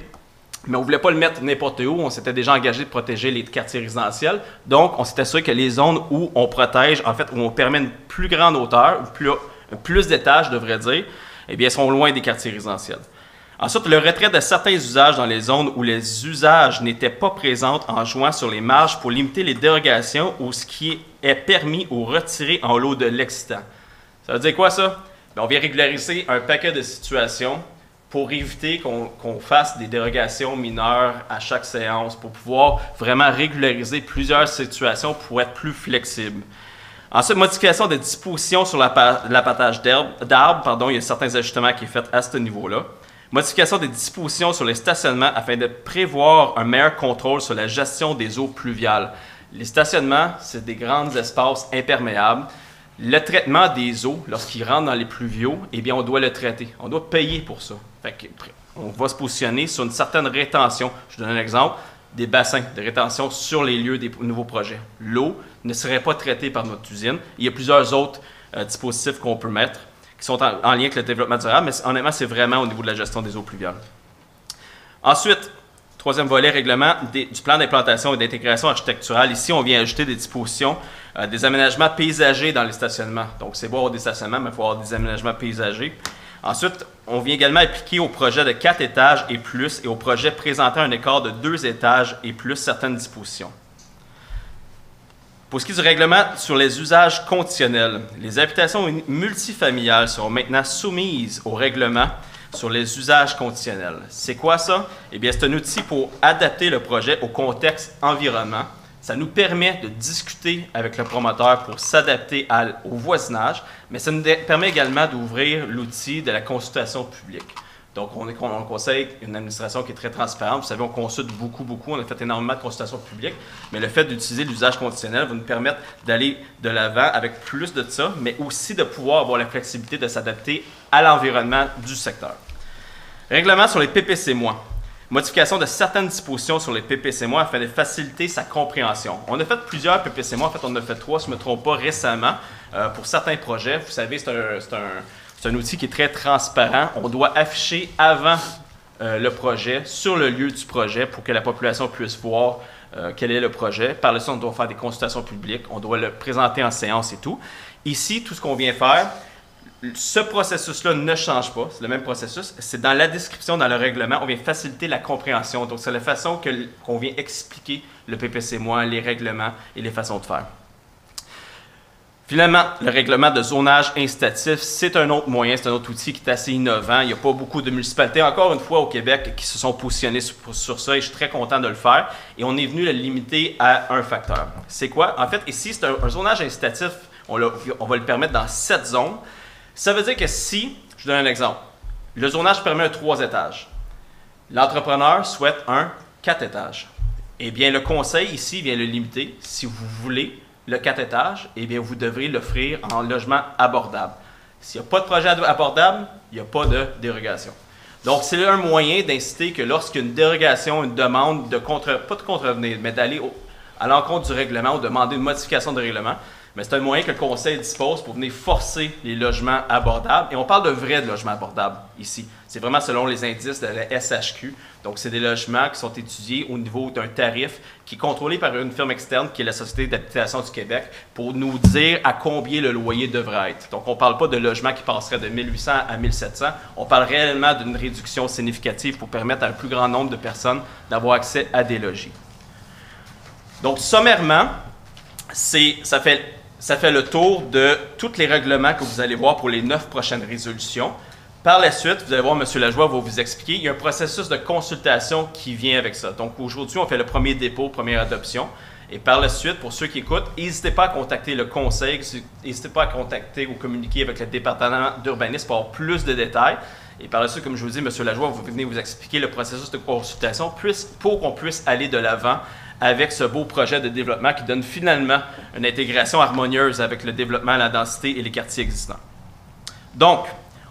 Mais on ne voulait pas le mettre n'importe où. On s'était déjà engagé de protéger les quartiers résidentiels. Donc, on s'est assuré que les zones où on protège, en fait, où on permet une plus grande hauteur, plus d'étages, je devrais dire, eh bien, sont loin des quartiers résidentiels. Ensuite, le retrait de certains usages dans les zones où les usages n'étaient pas présents en jouant sur les marges pour limiter les dérogations ou ce qui est permis ou retiré en lot de l'excitant. Ça veut dire quoi, ça? Bien, on vient régulariser un paquet de situations pour éviter qu'on fasse des dérogations mineures à chaque séance, pour pouvoir vraiment régulariser plusieurs situations pour être plus flexible. Ensuite, modification des dispositions sur l'abattage d'arbres, il y a certains ajustements qui sont faits à ce niveau-là. Modification des dispositions sur les stationnements afin de prévoir un meilleur contrôle sur la gestion des eaux pluviales. Les stationnements, c'est des grands espaces imperméables. Le traitement des eaux, lorsqu'ils rentrent dans les pluviaux, eh bien, on doit le traiter. On doit payer pour ça. On va se positionner sur une certaine rétention. Je vous donne un exemple. Des bassins de rétention sur les lieux des nouveaux projets. L'eau ne serait pas traitée par notre usine. Il y a plusieurs autres dispositifs qu'on peut mettre qui sont en lien avec le développement durable, mais honnêtement, c'est vraiment au niveau de la gestion des eaux pluviales. Ensuite, troisième volet, règlement du plan d'implantation et d'intégration architecturale. Ici, on vient ajouter des dispositions, des aménagements paysagers dans les stationnements. Donc, c'est beau avoir des stationnements, mais il faut avoir des aménagements paysagers. Ensuite, on vient également appliquer aux projets de 4 étages et plus et aux projets présentant un écart de 2 étages et plus certaines dispositions. Pour ce qui est du règlement sur les usages conditionnels, les habitations multifamiliales seront maintenant soumises au règlement sur les usages conditionnels. C'est quoi ça? Eh bien, c'est un outil pour adapter le projet au contexte environnement. Ça nous permet de discuter avec le promoteur pour s'adapter au voisinage, mais ça nous permet également d'ouvrir l'outil de la consultation publique. Donc, on conseille une administration qui est très transparente. Vous savez, on consulte beaucoup. On a fait énormément de consultations publiques, mais le fait d'utiliser l'usage conditionnel va nous permettre d'aller de l'avant avec plus de ça, mais aussi de pouvoir avoir la flexibilité de s'adapter à l'environnement du secteur. Règlement sur les PPC-. Modification de certaines dispositions sur les PPC- afin de faciliter sa compréhension. On a fait plusieurs PPC-. En fait, on en a fait 3, si je ne me trompe pas, récemment, pour certains projets. Vous savez, c'est un outil qui est très transparent. On doit afficher avant le projet, sur le lieu du projet, pour que la population puisse voir quel est le projet. Par la suite, on doit faire des consultations publiques. On doit le présenter en séance et tout. Ici, tout ce qu'on vient faire, ce processus-là ne change pas, c'est le même processus. C'est dans la description, dans le règlement, on vient faciliter la compréhension. Donc, c'est la façon qu'on vient expliquer le PPC-, les règlements et les façons de faire. Finalement, le règlement de zonage incitatif, c'est un autre moyen, c'est un autre outil qui est assez innovant. Il n'y a pas beaucoup de municipalités, encore une fois, au Québec, qui se sont positionnées sur ça et je suis très content de le faire. Et on est venu le limiter à un facteur. C'est quoi? En fait, ici, c'est un zonage incitatif. On va le permettre dans 7 zones. Ça veut dire que si, je donne un exemple, le zonage permet un 3 étages, l'entrepreneur souhaite un 4 étages, eh bien le conseil ici vient le limiter. Si vous voulez le 4 étages, eh bien vous devrez l'offrir en logement abordable. S'il n'y a pas de projet abordable, il n'y a pas de dérogation. Donc c'est un moyen d'inciter que lorsqu'une dérogation, une demande pas de contrevenir, mais d'aller à l'encontre du règlement ou demander une modification de règlement, Mais c'est un moyen que le Conseil dispose pour venir forcer les logements abordables. Et on parle de vrais logements abordables ici. C'est vraiment selon les indices de la SHQ. Donc, c'est des logements qui sont étudiés au niveau d'un tarif qui est contrôlé par une firme externe qui est la Société d'habitation du Québec pour nous dire à combien le loyer devrait être. Donc, on ne parle pas de logements qui passeraient de 1800 à 1700. On parle réellement d'une réduction significative pour permettre à un plus grand nombre de personnes d'avoir accès à des logis. Donc, sommairement, ça fait le tour de tous les règlements que vous allez voir pour les 9 prochaines résolutions. Par la suite, vous allez voir, M. Lajoie va vous expliquer, il y a un processus de consultation qui vient avec ça. Donc, aujourd'hui, on fait le premier dépôt, première adoption. Et par la suite, pour ceux qui écoutent, n'hésitez pas à contacter le conseil, n'hésitez pas à contacter ou communiquer avec le département d'urbanisme pour avoir plus de détails. Et par la suite, comme je vous dis, M. Lajoie va venir vous expliquer le processus de consultation pour qu'on puisse aller de l'avant avec ce beau projet de développement qui donne finalement une intégration harmonieuse avec le développement, la densité et les quartiers existants. Donc,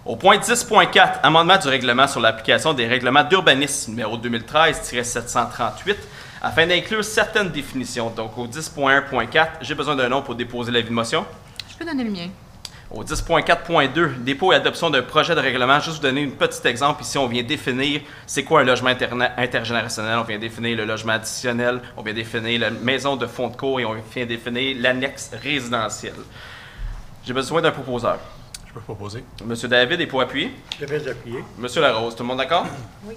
au point 10.4, amendement du règlement sur l'application des règlements d'urbanisme numéro 2013-738, afin d'inclure certaines définitions. Donc, au 10.1.4, j'ai besoin d'un nom pour déposer l'avis de motion. Je peux donner le mien. Au 10.4.2, dépôt et adoption d'un projet de règlement. Juste vous donner un petit exemple. Ici, on vient définir c'est quoi un logement intergénérationnel. On vient définir le logement additionnel. On vient définir la maison de fond de cours et on vient définir l'annexe résidentielle. J'ai besoin d'un proposeur. Je peux proposer. Monsieur David est pour appuyer. Je vais appuyer. Monsieur Larose, tout le monde d'accord? Oui.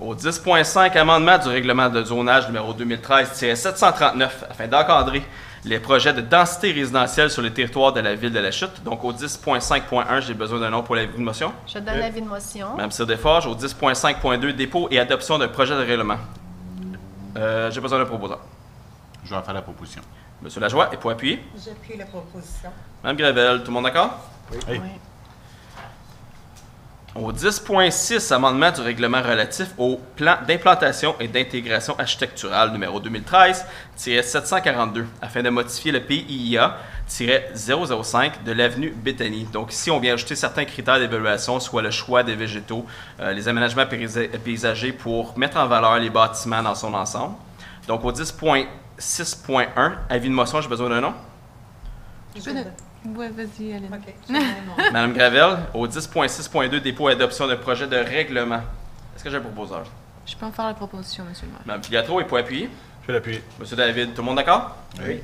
Au 10.5, amendement du règlement de zonage numéro 2013-739, afin d'encadrer les projets de densité résidentielle sur le territoire de la ville de La Chute. Donc, au 10.5.1, j'ai besoin d'un nom pour l'avis de motion. Je donne l'avis de motion. Mme Sir-Desforges, au 10.5.2, dépôt et adoption d'un projet de règlement. J'ai besoin d'un proposeur. Je vais en faire la proposition. Monsieur Lajoie est pour appuyer. J'appuie la proposition. Mme Gravel, tout le monde d'accord? Oui. Oui. Au 10.6, amendement du règlement relatif au plan d'implantation et d'intégration architecturale numéro 2013-742, afin de modifier le PIA-005 de l'avenue Béthanie. Donc ici, on vient ajouter certains critères d'évaluation, soit le choix des végétaux, les aménagements paysagers pour mettre en valeur les bâtiments dans son ensemble. Donc au 10.6.1, avis de motion, j'ai besoin d'un nom. Ouais, vas-y, Aline. OK. Madame Gravel, au 10.6.2, dépôt et adoption d'un projet de règlement. Est-ce que j'ai un proposeur? Je peux en faire la proposition, monsieur le maire. Mme Filiatro est pour appuyer. Je vais l'appuyer. Monsieur David, tout le monde d'accord? Oui.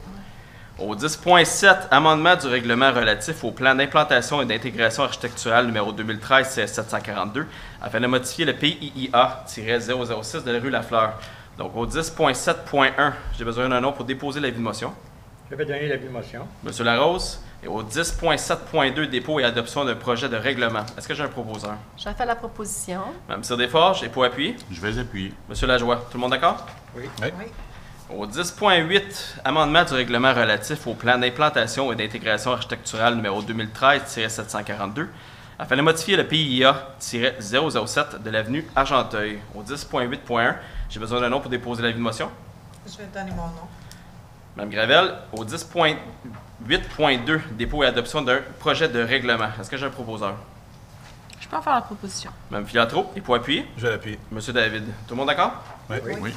Au 10.7, amendement du règlement relatif au plan d'implantation et d'intégration architecturale numéro 2013-742, afin de modifier le PIA-006 de la rue Lafleur. Donc, au 10.7.1, j'ai besoin d'un nom pour déposer l'avis de motion. Je vais donner l'avis de motion. Monsieur Larose. Et au 10.7.2, dépôt et adoption d'un projet de règlement. Est-ce que j'ai un proposeur? Je fais la proposition. Mme Sir-Desforges est pour appuyer. Je vais appuyer. Monsieur Lajoie, tout le monde d'accord? Oui. Oui. Au 10.8, amendement du règlement relatif au plan d'implantation et d'intégration architecturale numéro 2013-742, afin de modifier le PIA-007 de l'avenue Argenteuil. Au 10.8.1, j'ai besoin d'un nom pour déposer l'avis de motion. Je vais te donner mon nom. Mme Gravel, au 10.8.2, dépôt et adoption d'un projet de règlement. Est-ce que j'ai un proposeur? Je peux en faire la proposition. Mme Filiatro, et pour appuyer? Je vais l'appuyer. Monsieur David, tout le monde d'accord? Oui. Oui.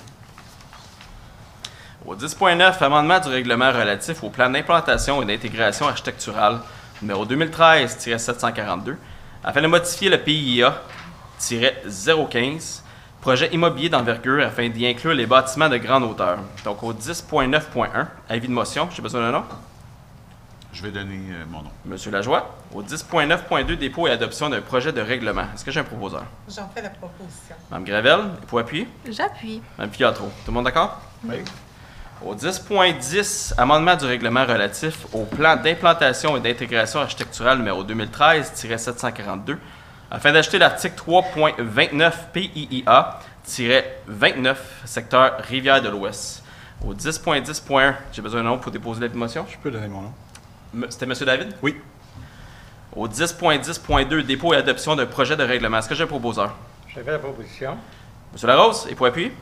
Au 10.9, amendement du règlement relatif au plan d'implantation et d'intégration architecturale numéro 2013-742, afin de modifier le PIA-015, projet immobilier d'envergure afin d'y inclure les bâtiments de grande hauteur. Donc au 10.9.1, avis de motion, j'ai besoin d'un nom. Je vais donner mon nom. Monsieur Lajoie, au 10.9.2, dépôt et adoption d'un projet de règlement. Est-ce que j'ai un proposeur? J'en fais la proposition. Mme Gravel, pour appuyer. J'appuie. Mme Filiatro, tout le monde d'accord? Oui. Au 10.10, amendement du règlement relatif au plan d'implantation et d'intégration architecturale numéro 2013-742, afin d'ajouter l'article 3.29 PIIA-29, secteur Rivière de l'Ouest. Au 10.10.1, j'ai besoin d'un nom pour déposer la motion. Je peux donner mon nom. C'était M. David? Oui. Au 10.10.2, dépôt et adoption d'un projet de règlement. Est-ce que j'ai un proposeur? Je fais la proposition. M. Larose, et pour appuyer?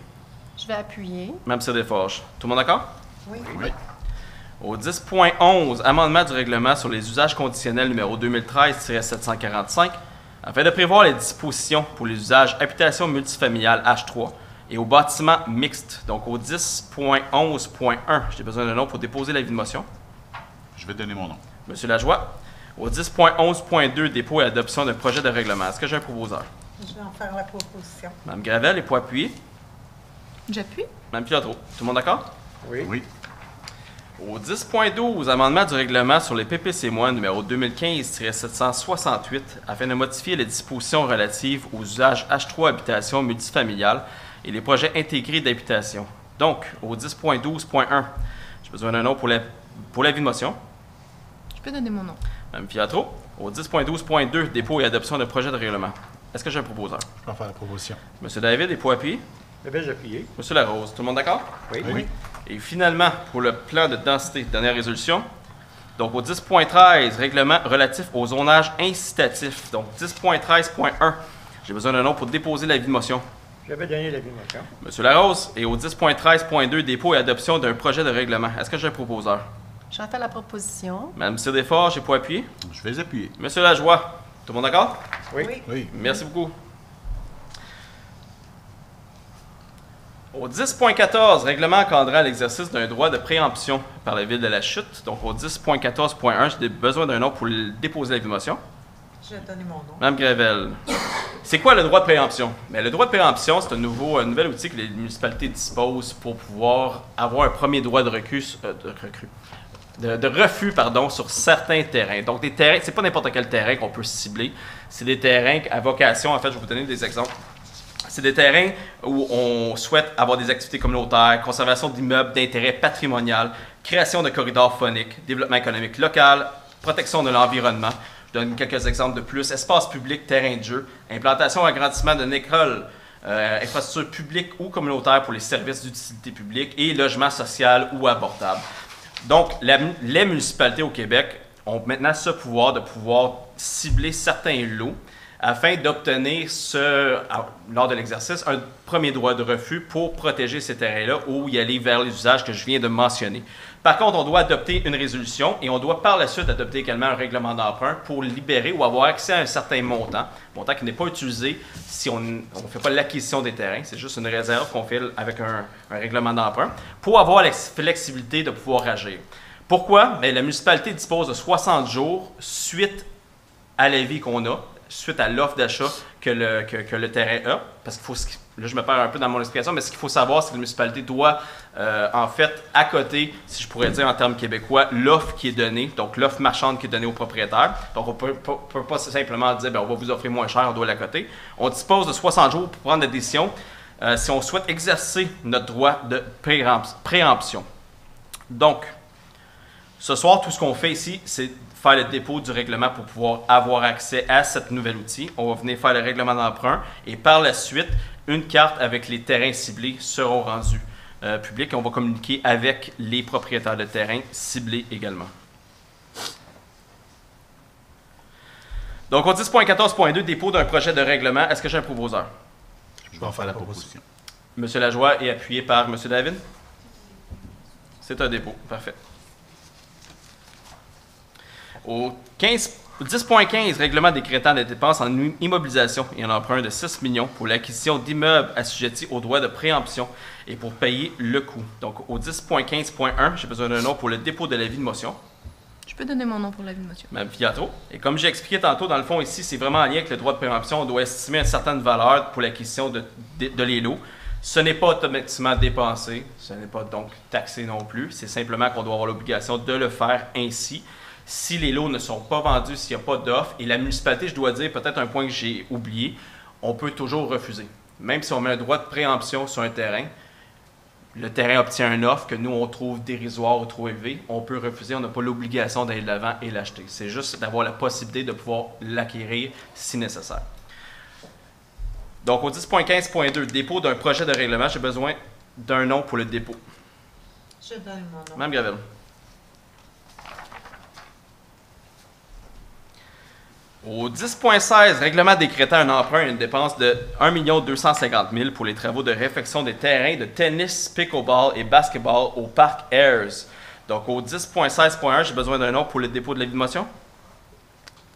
Je vais appuyer. Mme Sir-Desforges. Tout le monde d'accord? Oui. Oui. Au 10.11, amendement du règlement sur les usages conditionnels numéro 2013-745, afin de prévoir les dispositions pour les usages habitation multifamiliale H3 et au bâtiment mixte. Donc au 10.11.1, j'ai besoin d'un nom pour déposer l'avis de motion. Je vais donner mon nom. Monsieur Lajoie. Au 10.11.2, dépôt et adoption d'un projet de règlement. Est-ce que j'ai un proposeur? Je vais en faire la proposition. Mme Gravel, et pour appuyer? J'appuie. Mme Pietro. Tout le monde d'accord? Oui. Oui. Au 10.12, amendement du règlement sur les PPC- numéro 2015-768 afin de modifier les dispositions relatives aux usages H3 habitation multifamiliale et les projets intégrés d'habitation. Donc, au 10.12.1, j'ai besoin d'un nom pour l'avis de motion. Je peux donner mon nom. Mme Pietro. Au 10.12.2, dépôt et adoption d'un projet de règlement. Est-ce que j'ai un proposeur? Je peux en faire la proposition. Monsieur David, et pour appuyer? Je vais appuyer. Monsieur Larose. Tout le monde d'accord? Oui. Oui. Et finalement, pour le plan de densité, dernière résolution. Donc, au 10.13, règlement relatif au zonage incitatif. Donc, 10.13.1, j'ai besoin d'un nom pour déposer l'avis de motion. Je vais donner l'avis de motion. Monsieur Larose. Et au 10.13.2, dépôt et adoption d'un projet de règlement. Est-ce que j'ai un proposeur? J'en fais la proposition. Madame Sirdefort, j'ai pour appuyer. Je vais appuyer. Monsieur Lajoie. Tout le monde d'accord? Oui. Oui. Merci beaucoup. Au 10.14, règlement encadrant l'exercice d'un droit de préemption par la Ville de la Chute. Donc, au 10.14.1, j'ai besoin d'un nom pour déposer l'avis de motion. Je vais donner mon nom. Mme Gravel. C'est quoi le droit de préemption? Bien, le droit de préemption, c'est un nouvel outil que les municipalités disposent pour pouvoir avoir un premier droit de refus sur certains terrains. Donc, des terrains, c'est pas n'importe quel terrain qu'on peut cibler. C'est des terrains à vocation, en fait, je vais vous donner des exemples. C'est des terrains où on souhaite avoir des activités communautaires, conservation d'immeubles d'intérêt patrimonial, création de corridors phoniques, développement économique local, protection de l'environnement. Je donne quelques exemples de plus. Espace public, terrain de jeu, implantation et agrandissement d'une école, infrastructures publiques ou communautaires pour les services d'utilité publique et logement social ou abordable. Donc, les municipalités au Québec ont maintenant ce pouvoir de pouvoir cibler certains lots afin d'obtenir, lors de l'exercice, un premier droit de refus pour protéger ces terrains-là ou y aller vers les usages que je viens de mentionner. Par contre, on doit adopter une résolution et on doit par la suite adopter également un règlement d'emprunt pour libérer ou avoir accès à un certain montant qui n'est pas utilisé si on ne fait pas l'acquisition des terrains. C'est juste une réserve qu'on fait avec un règlement d'emprunt pour avoir la flexibilité de pouvoir agir. Pourquoi? Bien, la municipalité dispose de 60 jours suite à l'avis qu'on a, suite à l'offre d'achat que le terrain a. Parce qu'il faut, là je me perds un peu dans mon explication, mais ce qu'il faut savoir, c'est que la municipalité doit en fait accoter, si je pourrais dire en termes québécois, l'offre qui est donnée, donc l'offre marchande qui est donnée au propriétaire. Donc on ne peut pas simplement dire, on va vous offrir moins cher, on doit l'accoter. On dispose de 60 jours pour prendre la décision si on souhaite exercer notre droit de préemption. Donc, ce soir, tout ce qu'on fait ici, c'est faire le dépôt du règlement pour pouvoir avoir accès à cet nouvel outil. On va venir faire le règlement d'emprunt et par la suite, une carte avec les terrains ciblés seront rendus publics et on va communiquer avec les propriétaires de terrains ciblés également. Donc, au 10.14.2, dépôt d'un projet de règlement. Est-ce que j'ai un proposeur? Je peux en faire la proposition. Monsieur Lajoie est appuyé par Monsieur David? C'est un dépôt. Parfait. Au 10.15, règlement décrétant des dépenses en immobilisation et en emprunt de 6 millions pour l'acquisition d'immeubles assujettis aux droits de préemption et pour payer le coût. Donc, au 10.15.1, j'ai besoin d'un nom pour le dépôt de l'avis de motion. Je peux donner mon nom pour l'avis de motion. Mme Pietro. Et comme j'ai expliqué tantôt, dans le fond, ici, c'est vraiment en lien avec le droit de préemption. On doit estimer une certaine valeur pour l'acquisition de les lots. Ce n'est pas automatiquement dépensé, ce n'est pas donc taxé non plus. C'est simplement qu'on doit avoir l'obligation de le faire ainsi. Si les lots ne sont pas vendus, s'il n'y a pas d'offre, et la municipalité, je dois dire peut-être un point que j'ai oublié, on peut toujours refuser. Même si on met un droit de préemption sur un terrain, le terrain obtient une offre que nous, on trouve dérisoire ou trop élevée, on peut refuser, on n'a pas l'obligation d'aller de l'avant et l'acheter. C'est juste d'avoir la possibilité de pouvoir l'acquérir si nécessaire. Donc, au 10.15.2, dépôt d'un projet de règlement, j'ai besoin d'un nom pour le dépôt. Je donne mon nom. Mme Gravel. Au 10.16, règlement décrétant un emprunt et une dépense de 1 250 000 pour les travaux de réfection des terrains de tennis, pickleball et basketball au parc Ayers. Donc, au 10.16.1, j'ai besoin d'un nom pour le dépôt de l'avis de motion.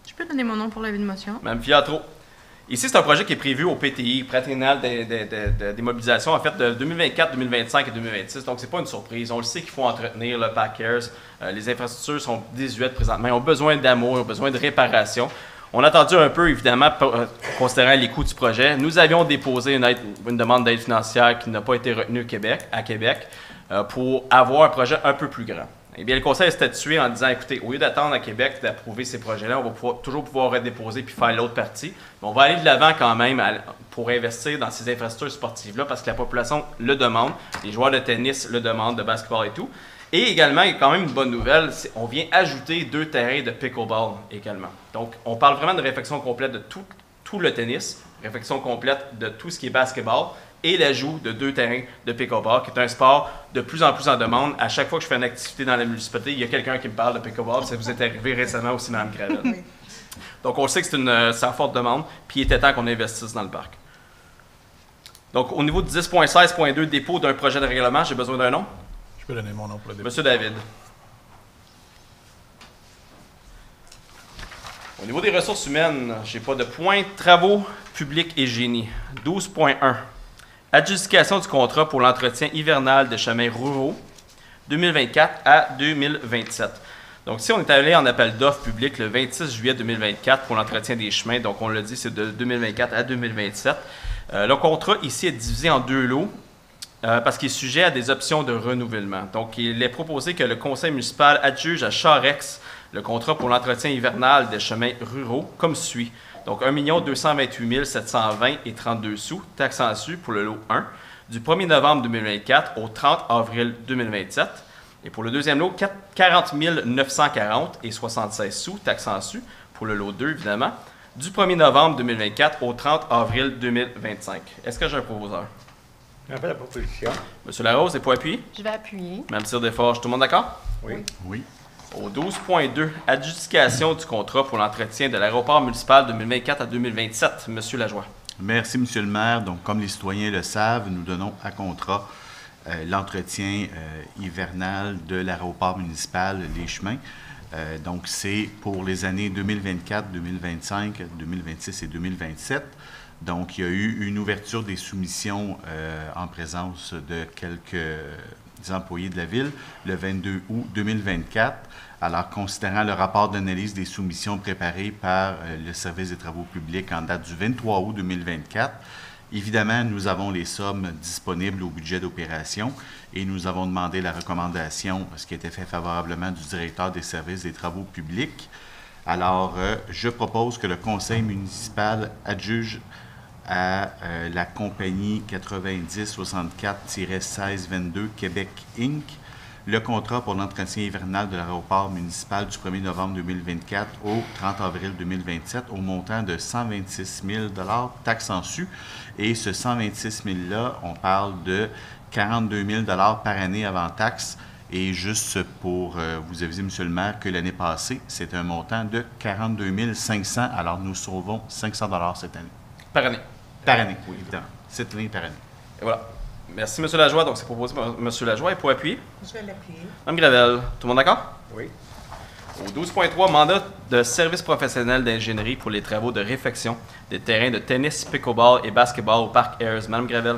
Je peux donner mon nom pour l'avis de motion. Mme Pietro. Ici, c'est un projet qui est prévu au PTI, prêt triennal des mobilisations, en fait, de 2024, 2025 et 2026. Donc, c'est pas une surprise. On le sait qu'il faut entretenir le Parc Ayers. Les infrastructures sont désuètes présentement. Ils ont besoin d'amour, ils ont besoin de réparation. On a attendu un peu, évidemment, considérant les coûts du projet. Nous avions déposé une demande d'aide financière qui n'a pas été retenue à Québec pour avoir un projet un peu plus grand. Eh bien, le conseil a statué en disant, écoutez, au lieu d'attendre à Québec d'approuver ces projets-là, on va toujours pouvoir redéposer puis faire l'autre partie. Mais on va aller de l'avant quand même pour investir dans ces infrastructures sportives-là parce que la population le demande, les joueurs de tennis le demandent, de basketball et tout. Et également, il y a quand même une bonne nouvelle, on vient ajouter 2 terrains de pickleball également. Donc, on parle vraiment de réfection complète de tout le tennis, réfection complète de tout ce qui est basketball, et l'ajout de 2 terrains de pickleball, qui est un sport de plus en plus en demande. À chaque fois que je fais une activité dans la municipalité, il y a quelqu'un qui me parle de pickleball. Ça vous est arrivé récemment aussi, Mme Gravel. Oui. Donc, on sait que c'est en forte demande, puis il était temps qu'on investisse dans le parc. Donc, au niveau de 10.16.2, dépôt d'un projet de règlement, j'ai besoin d'un nom. Je peux donner mon nom pour le dépôt. Monsieur David. Au niveau des ressources humaines, j'ai pas de point. Travaux publics et génie. 12.1. Adjudication du contrat pour l'entretien hivernal de chemins ruraux 2024 à 2027. Donc, si on est allé en appel d'offres public le 26 juillet 2024 pour l'entretien des chemins, donc on l'a dit, c'est de 2024 à 2027. Le contrat ici est divisé en 2 lots parce qu'il est sujet à des options de renouvellement. Donc, il est proposé que le conseil municipal adjuge à Charex le contrat pour l'entretien hivernal des chemins ruraux comme suit. Donc, 1 228 720 et 32 sous, taxe en su pour le lot 1, du 1er novembre 2024 au 30 avril 2027. Et pour le deuxième lot, 40 940 et 76 sous, taxe en su pour le lot 2, évidemment, du 1er novembre 2024 au 30 avril 2025. Est-ce que j'ai un proposeur? On fait la proposition. Monsieur Larose, est pour appuyer? Je vais appuyer. Mme Cyr-Desforges, tout le monde d'accord? Oui. Oui. Au 12.2, adjudication du contrat pour l'entretien de l'aéroport municipal 2024 à 2027. Monsieur Lajoie. Merci, Monsieur le maire. Donc, comme les citoyens le savent, nous donnons à contrat l'entretien hivernal de l'aéroport municipal Les Chemins. Donc, c'est pour les années 2024, 2025, 2026 et 2027. Donc, il y a eu une ouverture des soumissions en présence de quelques employés de la Ville le 22 août 2024. Alors, considérant le rapport d'analyse des soumissions préparé par le Service des travaux publics en date du 23 août 2024, évidemment, nous avons les sommes disponibles au budget d'opération et nous avons demandé la recommandation, ce qui a été fait favorablement du directeur des services des travaux publics. Alors, je propose que le conseil municipal adjuge à la compagnie 9064-1622 Québec Inc. le contrat pour l'entretien hivernal de l'aéroport municipal du 1er novembre 2024 au 30 avril 2027 au montant de 126 000 taxes en su. Et ce 126 000-là, on parle de 42 000 par année avant taxes. Et juste pour vous aviser, M. le maire, que l'année passée, c'était un montant de 42 500. Alors, nous sauvons 500 cette année. Par année. Par année, oui, évidemment. Cette année, par année. Et voilà. Merci, M. Lajoie. Donc, c'est proposé par M. Lajoie. Et pour appuyer? Je vais l'appuyer. Mme Gravel. Tout le monde d'accord? Oui. Au 12.3, mandat de service professionnel d'ingénierie pour les travaux de réfection des terrains de tennis, pickleball et basketball au Parc Ayers. Mme Gravel.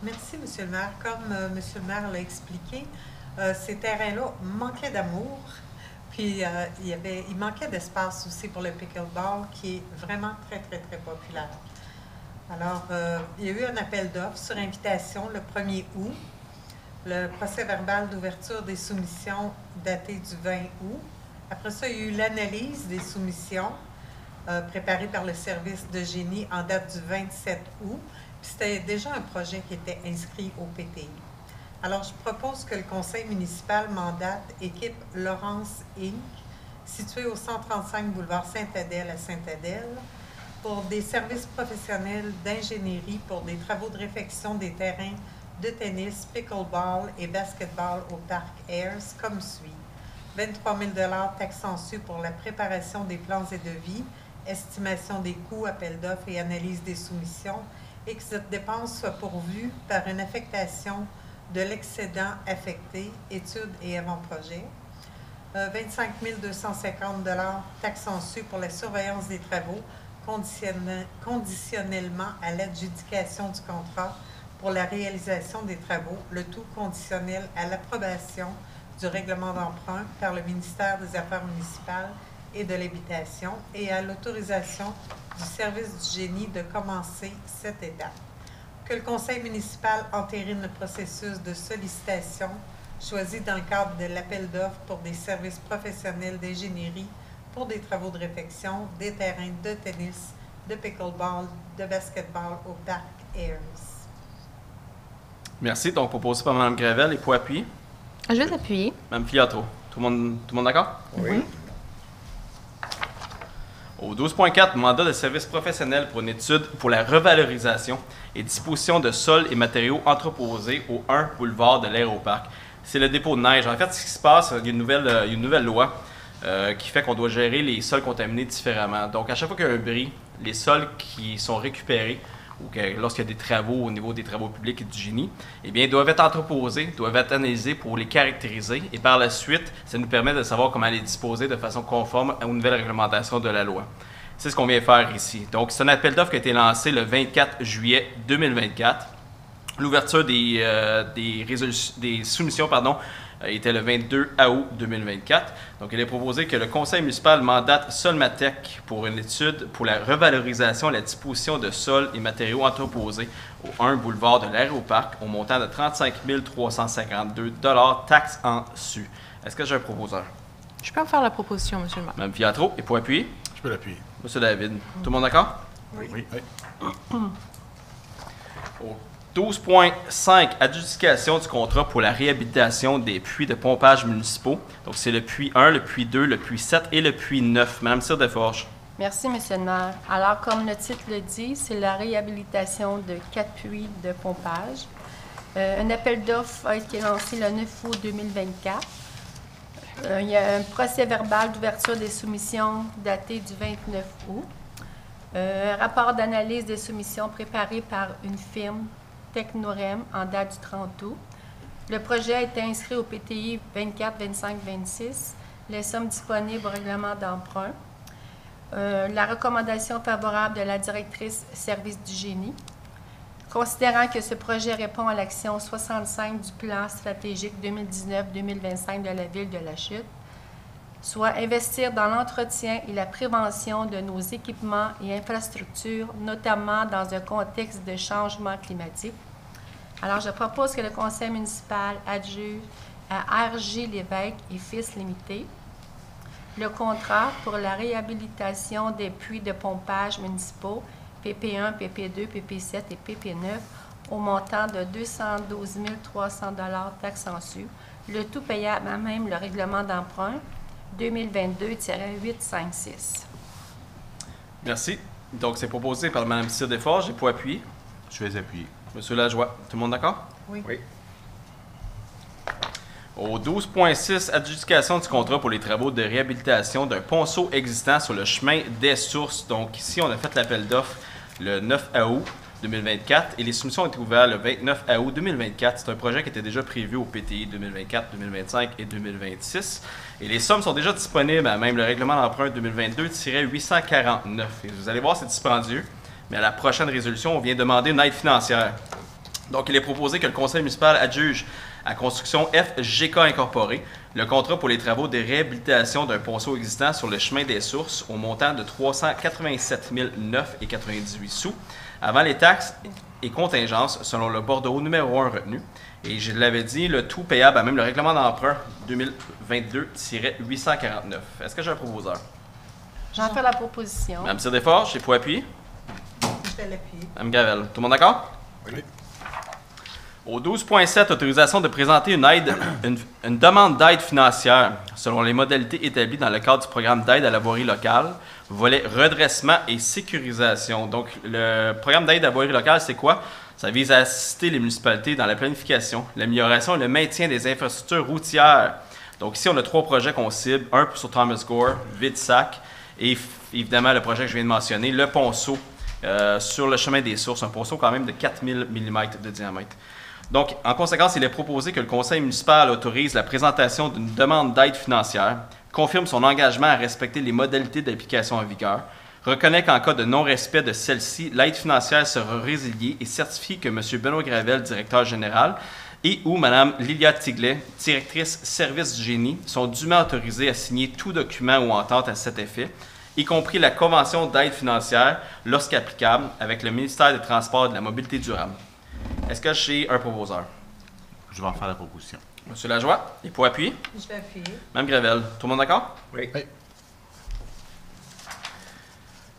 Merci, M. le maire. Comme M. le maire l'a expliqué, ces terrains-là manquaient d'amour. Puis, il manquait d'espace aussi pour le pickleball, qui est vraiment très, très, très populaire. Alors, il y a eu un appel d'offres sur invitation le 1er août. Le procès-verbal d'ouverture des soumissions daté du 20 août. Après ça, il y a eu l'analyse des soumissions préparée par le service de génie en date du 27 août. Puis c'était déjà un projet qui était inscrit au PTI. Alors, je propose que le conseil municipal mandate équipe Laurence Inc., située au 135 boulevard Sainte-Adèle à Sainte-Adèle, pour des services professionnels d'ingénierie pour des travaux de réfection des terrains de tennis, pickleball et basketball au Parc Ayers comme suit. 23 000 taxes en su pour la préparation des plans et devis, estimation des coûts, appel d'offres et analyse des soumissions, et que cette dépense soit pourvue par une affectation de l'excédent affecté, études et avant-projet. 25 250 taxes en su pour la surveillance des travaux conditionnellement à l'adjudication du contrat pour la réalisation des travaux, le tout conditionnel à l'approbation du règlement d'emprunt par le ministère des Affaires municipales et de l'Habitation et à l'autorisation du service du génie de commencer cette étape. Que le conseil municipal entérine le processus de sollicitation choisi dans le cadre de l'appel d'offres pour des services professionnels d'ingénierie pour des travaux de réfection des terrains de tennis, de pickleball, de basketball au parc Ayers. Merci. Donc, proposé par Mme Gravel et pour appuyer. Je vais t'appuyer. Mme Filiatro. Tout le monde d'accord? Oui. Au 12.4, mandat de service professionnel pour une étude pour la revalorisation et disposition de sols et matériaux entreposés au 1 boulevard de l'Aéroparc. C'est le dépôt de neige. En fait, ce qui se passe, il y a une nouvelle loi qui fait qu'on doit gérer les sols contaminés différemment. Donc, à chaque fois qu'il y a un bris, les sols qui sont récupérés ou lorsqu'il y a des travaux au niveau des travaux publics et du génie, eh bien, doivent être entreposés, doivent être analysés pour les caractériser et par la suite, ça nous permet de savoir comment les disposer de façon conforme aux nouvelles réglementations de la loi. C'est ce qu'on vient faire ici. Donc, c'est un appel d'offres qui a été lancé le 24 juillet 2024. L'ouverture des soumissions était le 22 août 2024. Donc, il est proposé que le conseil municipal mandate Solmatec pour une étude pour la revalorisation et la disposition de sols et matériaux entreposés au 1 boulevard de l'Aéroparc au montant de 35 352 $ taxes en su. Est-ce que j'ai un proposeur? Je peux en faire la proposition, M. le maire. Mme Fiatro, et pour appuyer? Je peux l'appuyer. M. David. Tout le monde d'accord? Oui. Au 12.5, adjudication du contrat pour la réhabilitation des puits de pompage municipaux. Donc, c'est le puits 1, le puits 2, le puits 7 et le puits 9. Mme Cyr-Desforges. Merci, M. le maire. Alors, comme le titre le dit, c'est la réhabilitation de 4 puits de pompage. Un appel d'offres a été lancé le 9 août 2024. Il y a un procès verbal d'ouverture des soumissions daté du 29 août. Un rapport d'analyse des soumissions préparé par une firme, Technorem, en date du 30 août. Le projet a été inscrit au PTI 24, 25, 26. Les sommes disponibles au règlement d'emprunt. La recommandation favorable de la directrice service du génie. Considérant que ce projet répond à l'action 65 du plan stratégique 2019-2025 de la Ville de La Chute, soit investir dans l'entretien et la prévention de nos équipements et infrastructures, notamment dans un contexte de changement climatique. Alors, je propose que le conseil municipal adjuge à RJ Lévesque et Fils Limité le contrat pour la réhabilitation des puits de pompage municipaux PP1, PP2, PP7 et PP9 au montant de 212 300 $ taxes en su, le tout payable à même le règlement d'emprunt 2022-856. Merci. Donc, c'est proposé par Mme Cyr-Desforges. Et pour appuyer? Je vais appuyer. M. Lajoie. Tout le monde d'accord? Oui. Au 12.6, adjudication du contrat pour les travaux de réhabilitation d'un ponceau existant sur le chemin des Sources. Donc, ici, on a fait l'appel d'offres le 9 août 2024 et les soumissions ont été ouvertes le 29 août 2024. C'est un projet qui était déjà prévu au PTI 2024, 2025 et 2026. Et les sommes sont déjà disponibles à même le règlement d'emprunt 2022-849. Et vous allez voir, c'est dispendieux, mais à la prochaine résolution, on vient demander une aide financière. Donc, il est proposé que le conseil municipal adjuge à Construction FGK Incorporée le contrat pour les travaux de réhabilitation d'un ponceau existant sur le chemin des Sources au montant de 387 9,98 sous avant les taxes et contingences selon le bordereau numéro 1 retenu. Et je l'avais dit, le tout payable à même le règlement d'emprunt 2022-849. Est-ce que j'ai un proposeur? J'en fais la proposition. Mme Cyr-Desforges, il faut appuyer? Je vais l'appuyer. Mme Gravel. Tout le monde d'accord? Oui. Au 12.7, autorisation de présenter une demande d'aide financière selon les modalités établies dans le cadre du programme d'aide à la voirie locale, volet redressement et sécurisation. Donc, le programme d'aide à la voirie locale, c'est quoi? Ça vise à assister les municipalités dans la planification, l'amélioration et le maintien des infrastructures routières. Donc, ici, on a 3 projets qu'on cible. Un sur Thomas Gore, Vide-Sac, et évidemment, le projet que je viens de mentionner, le ponceau sur le chemin des Sources, un ponceau quand même de 4000 mm de diamètre. Donc, en conséquence, il est proposé que le conseil municipal autorise la présentation d'une demande d'aide financière, confirme son engagement à respecter les modalités d'application en vigueur, reconnaît qu'en cas de non-respect de celle-ci, l'aide financière sera résiliée et certifie que M. Benoît Gravel, directeur général, et ou Mme Lilia Tiglet, directrice service du génie, sont dûment autorisés à signer tout document ou entente à cet effet, y compris la convention d'aide financière, lorsqu'applicable, avec le ministère des Transports et de la Mobilité durable. Est-ce que j'ai un proposeur? Je vais en faire la proposition. Monsieur Lajoie, il faut appuyer. Je vais appuyer. Mme Gravel, tout le monde d'accord? Oui.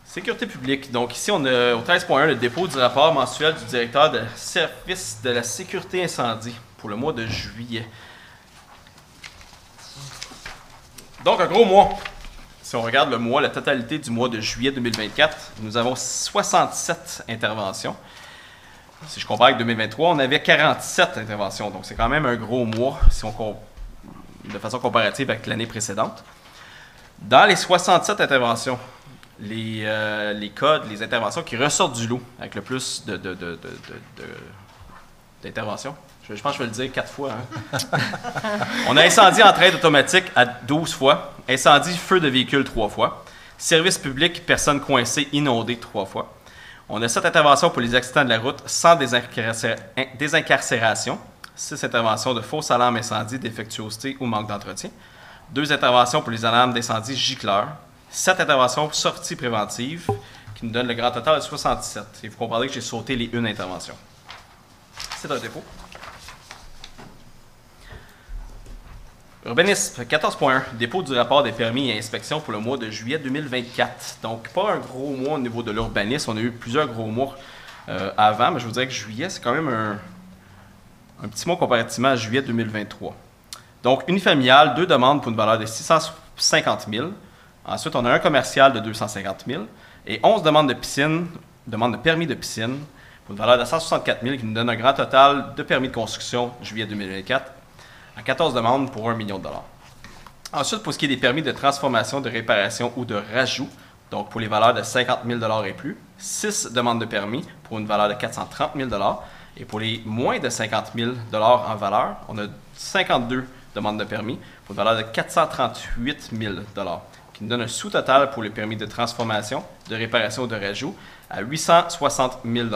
Sécurité publique. Donc ici, on a au 13.1 le dépôt du rapport mensuel du directeur de service de la sécurité incendie pour le mois de juillet. Donc un gros mois. Si on regarde le mois, la totalité du mois de juillet 2024, nous avons 67 interventions. Si je compare avec 2023, on avait 47 interventions. Donc c'est quand même un gros mois si on de façon comparative avec l'année précédente. Dans les 67 interventions, les codes, les interventions qui ressortent du lot avec le plus d'interventions. Je pense que je vais le dire 4 fois. Hein. On a incendie en train automatique à 12 fois, incendie feu de véhicule 3 fois, service public, personnes coincées, inondées 3 fois. On a 7 interventions pour les accidents de la route sans désincarcération, 6 interventions de fausses alarmes incendie, défectuosité ou manque d'entretien, 2 interventions pour les alarmes d'incendie gicleurs, 7 interventions pour sorties préventives, qui nous donnent le grand total de 67. Et vous comprendrez que j'ai sauté les 1 intervention. C'est un dépôt. Urbanisme, 14.1, dépôt du rapport des permis et inspections pour le mois de juillet 2024. Donc, pas un gros mois au niveau de l'urbanisme. On a eu plusieurs gros mois avant, mais je vous dirais que juillet, c'est quand même un petit mois comparativement à juillet 2023. Donc, unifamilial, 2 demandes pour une valeur de 650 000. Ensuite, on a un commercial de 250 000 et 11 demandes de piscine, demandes de permis de piscine pour une valeur de 164 000 qui nous donne un grand total de permis de construction juillet 2024 à 14 demandes pour 1 million de dollars. Ensuite, pour ce qui est des permis de transformation, de réparation ou de rajout, donc pour les valeurs de 50 000 $ et plus, 6 demandes de permis pour une valeur de 430 000 $. Et pour les moins de 50 000 $ en valeur, on a 52 demandes de permis pour une valeur de 438 000 $, qui nous donne un sous-total pour les permis de transformation, de réparation ou de rajout à 860 000 $.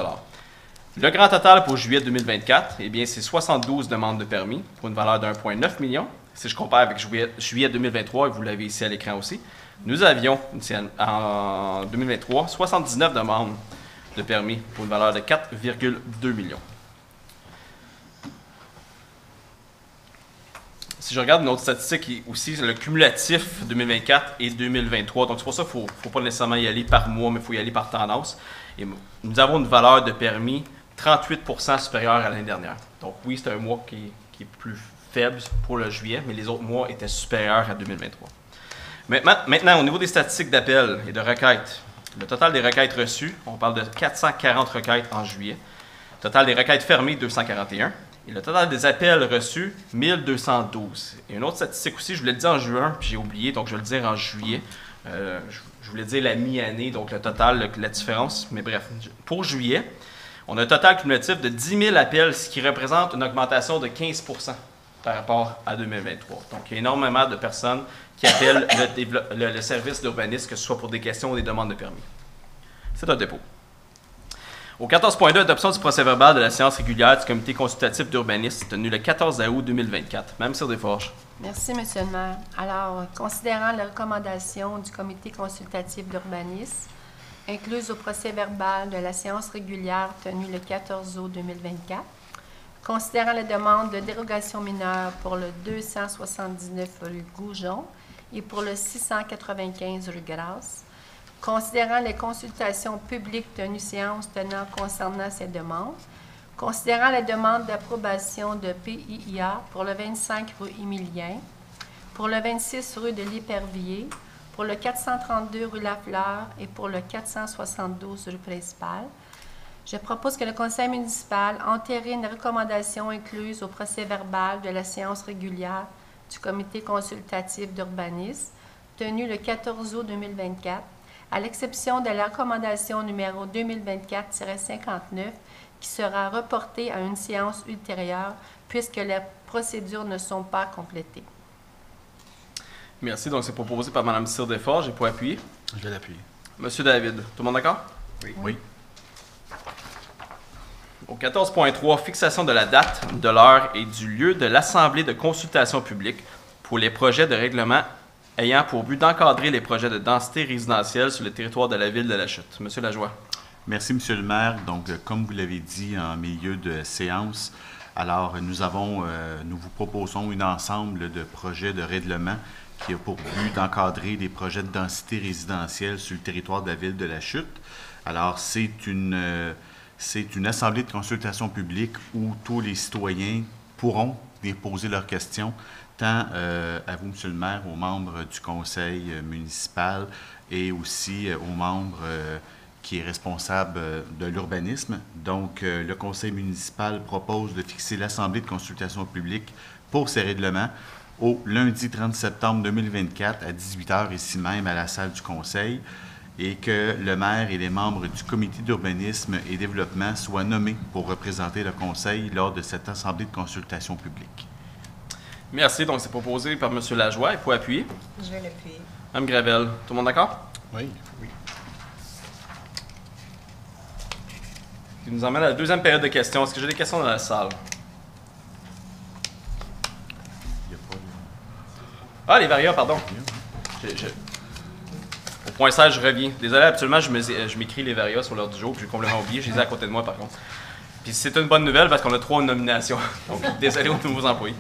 Le grand total pour juillet 2024, eh bien, c'est 72 demandes de permis pour une valeur de 1,9 million. Si je compare avec juillet 2023, et vous l'avez ici à l'écran aussi, nous avions en 2023 79 demandes de permis pour une valeur de 4,2 millions. Si je regarde une autre statistique aussi, c'est le cumulatif 2024 et 2023. Donc, c'est pour ça qu'il ne faut pas nécessairement y aller par mois, mais il faut y aller par tendance. Et nous avons une valeur de permis 38% supérieure à l'année dernière. Donc, oui, c'est un mois qui est plus faible pour le juillet, mais les autres mois étaient supérieurs à 2023. Maintenant, au niveau des statistiques d'appels et de requêtes, le total des requêtes reçues, on parle de 440 requêtes en juillet. Le total des requêtes fermées, 241. Et le total des appels reçus, 1212. Et une autre statistique aussi, je voulais le dire en juin, puis j'ai oublié, donc je vais le dire en juillet. Je voulais dire la mi-année, donc le total, la différence. Mais bref, pour juillet, on a un total cumulatif de 10 000 appels, ce qui représente une augmentation de 15 % par rapport à 2023. Donc, il y a énormément de personnes qui appellent le service d'urbanisme, que ce soit pour des questions ou des demandes de permis. C'est un dépôt. Au 14.2, adoption du procès-verbal de la séance régulière du comité consultatif d'urbanisme tenue le 14 août 2024. Mme Sir-Desforges. Merci, M. le maire. Alors, considérant les recommandations du comité consultatif d'urbanisme, incluses au procès-verbal de la séance régulière tenue le 14 août 2024, considérant la demande de dérogation mineure pour le 279 rue Goujon et pour le 695 rue Grasse, considérant les consultations publiques tenues séance tenant concernant ces demandes, considérant la demande d'approbation de PIIA pour le 25 rue Émilien, pour le 26 rue de l'Épervier, pour le 432 rue Lafleur et pour le 472 rue Principale, je propose que le conseil municipal entérine les recommandations incluses au procès-verbal de la séance régulière du comité consultatif d'urbanisme tenue le 14 août 2024, à l'exception de la recommandation numéro 2024-59 qui sera reportée à une séance ultérieure puisque les procédures ne sont pas complétées. Merci. Donc, c'est proposé par Mme Sir-Desforges. J'ai pas appuyé. Je vais l'appuyer. Monsieur David, tout le monde d'accord? Oui. Au 14.3, fixation de la date, de l'heure et du lieu de l'Assemblée de consultation publique pour les projets de règlement ayant pour but d'encadrer les projets de densité résidentielle sur le territoire de la ville de La Chute. Monsieur Lajoie. Merci, Monsieur le maire. Donc, comme vous l'avez dit en milieu de séance, alors nous vous proposons un ensemble de projets de règlement qui a pour but d'encadrer des projets de densité résidentielle sur le territoire de la ville de La Chute. Alors, c'est une assemblée de consultation publique où tous les citoyens pourront déposer leurs questions, tant à vous, Monsieur le maire, aux membres du conseil municipal et aussi aux membres qui est responsable de l'urbanisme. Donc, le conseil municipal propose de fixer l'assemblée de consultation publique pour ces règlements au lundi 30 septembre 2024 à 18h ici même à la salle du conseil, et que le maire et les membres du comité d'urbanisme et développement soient nommés pour représenter le conseil lors de cette assemblée de consultation publique. Merci. Donc, c'est proposé par M. Lajoie. Il faut appuyer. Je vais l'appuyer. Mme Gravel, tout le monde d'accord? Oui. Ce qui nous emmène à la deuxième période de questions. Est-ce que j'ai des questions dans la salle? Ah, les variables, pardon. Au point 16, je reviens. Désolé, absolument, je m'écris les variables sur l'heure du jour, puis j'ai complètement oublié. Je les ai à côté de moi, par contre. Puis c'est une bonne nouvelle parce qu'on a 3 nominations. Donc, désolé aux nouveaux employés.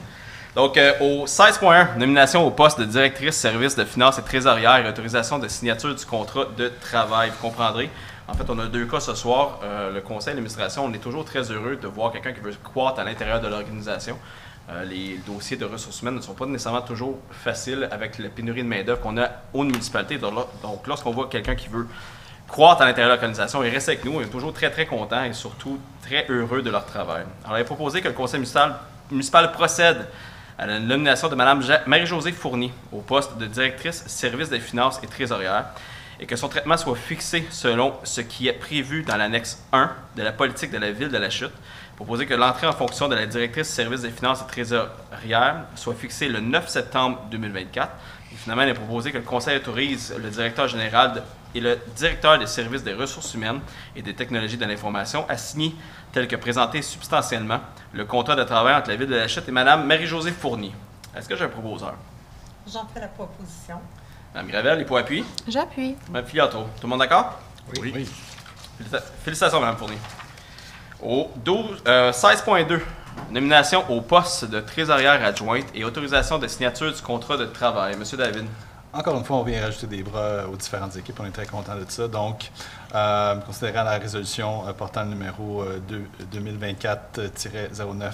Donc, au 16.1, nomination au poste de directrice service de finances et trésorière et autorisation de signature du contrat de travail. Vous comprendrez. En fait, on a 2 cas ce soir. Le conseil d'administration, on est toujours très heureux de voir quelqu'un qui veut croître à l'intérieur de l'organisation. Les dossiers de ressources humaines ne sont pas nécessairement toujours faciles avec la pénurie de main-d'œuvre qu'on a aux municipalités. Donc, lorsqu'on voit quelqu'un qui veut croître à l'intérieur de l'organisation et rester avec nous, on est toujours très, très content et surtout très heureux de leur travail. Alors, il est proposé que le conseil municipal procède à la nomination de Mme Marie-Josée Fournier au poste de directrice service des finances et trésorière et que son traitement soit fixé selon ce qui est prévu dans l'annexe 1 de la politique de la ville de La Chute. Proposer que l'entrée en fonction de la directrice service des finances et trésorière soit fixée le 9 septembre 2024. Et finalement, il est proposé que le conseil autorise le directeur général et le directeur des services des ressources humaines et des technologies de l'information à signer, tel que présenté substantiellement, le contrat de travail entre la ville de La Chute et Mme Marie-Josée Fournier. Est-ce que j'ai un proposeur? J'en fais la proposition. Mme Gravel, il faut appuyer. J'appuie. Mme Filiatro, tout le monde d'accord? Oui. Félicitations, Mme Fournier. Au 16.2, nomination au poste de trésorière adjointe et autorisation de signature du contrat de travail. Monsieur David. Encore une fois, on vient rajouter des bras aux différentes équipes. On est très content de ça. Donc, considérant la résolution portant le numéro 2024-09,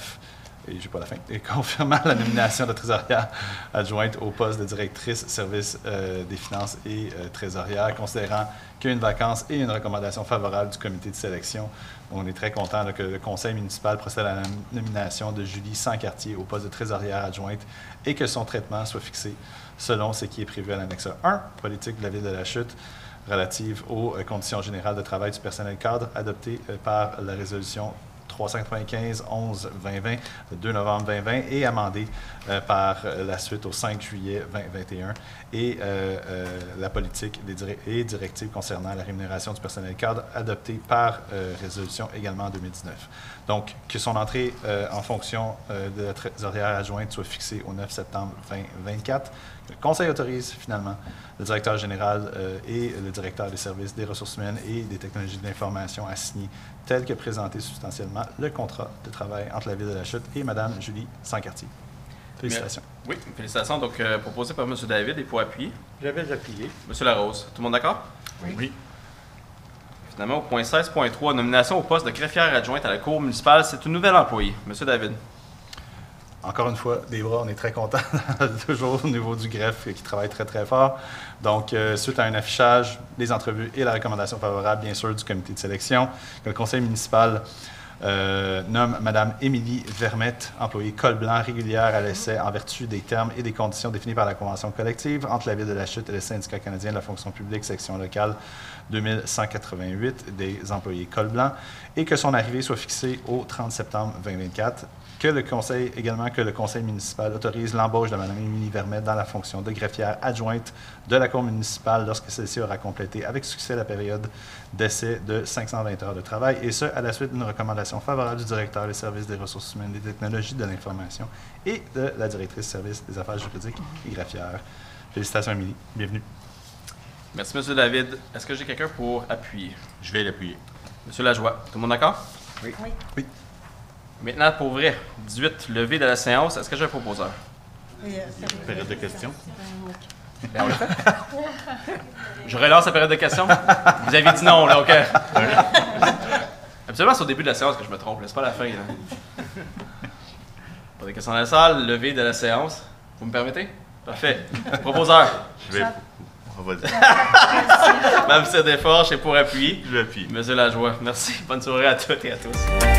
et j'ai pas la fin, et confirmant la nomination de trésorière adjointe au poste de directrice service des finances et trésorière, considérant qu'il y a une vacance et une recommandation favorable du comité de sélection, on est très content que le conseil municipal procède à la nomination de Julie Sancartier au poste de trésorière adjointe et que son traitement soit fixé selon ce qui est prévu à l'annexe 1, politique de la ville de La Chute, relative aux conditions générales de travail du personnel cadre, adoptée par la résolution 395-11-2020, le 2 novembre 2020, et amendée par la suite au 5 juillet 2021, et la politique et directive concernant la rémunération du personnel cadre, adoptée par résolution également en 2019. Donc, que son entrée en fonction de la trésorière adjointe soit fixée au 9 septembre 2024. Le Conseil autorise finalement le directeur général et le directeur des services des ressources humaines et des technologies de l'information à signer, tel que présenté substantiellement, le contrat de travail entre la Ville de La Chute et Mme Julie Sancartier. Félicitations. Oui, félicitations. Donc, proposé par M. David, il faut appuyer. J'avais appuyé. M. Larose, tout le monde d'accord? Oui. Finalement, au point 16.3, nomination au poste de greffière adjointe à la Cour municipale, c'est une nouvelle employée. M. David. Encore une fois, des bras, on est très contents, toujours au niveau du greffe qui travaille très, très fort. Donc, suite à un affichage, les entrevues et la recommandation favorable, bien sûr, du comité de sélection, le conseil municipal nomme Mme Émilie Vermette, employée col blanc régulière à l'essai en vertu des termes et des conditions définis par la convention collective entre la Ville de La Chute et le syndicat canadien de la fonction publique, section locale 2188 des employés col blanc, et que son arrivée soit fixée au 30 septembre 2024, que le conseil municipal autorise l'embauche de Mme Émilie Vermette dans la fonction de greffière adjointe de la Cour municipale lorsque celle-ci aura complété avec succès la période d'essai de 520 heures de travail, et ce, à la suite d'une recommandation favorable du directeur des services des ressources humaines et des technologies de l'information et de la directrice service des affaires juridiques et greffière. Félicitations, Émilie. Bienvenue. Merci, M. David. Est-ce que j'ai quelqu'un pour appuyer? Je vais l'appuyer. M. Lajoie, tout le monde d'accord? Oui. Oui. Maintenant, pour vrai, 18, levé de la séance. Est-ce que j'ai un proposeur? Période de questions. Ben, on l'a fait. Je relance la période de questions. Vous avez dit non, là, OK? Absolument, c'est au début de la séance que je me trompe, là. C'est pas la fin, là. Pas de questions dans la salle, levé de la séance. Vous me permettez? Parfait. Proposeur. Je vais. On va dire. Mme Desforges, c'est pour appuyer. Je vais appuyer. Monsieur Lajoie, merci. Bonne soirée à toutes et à tous.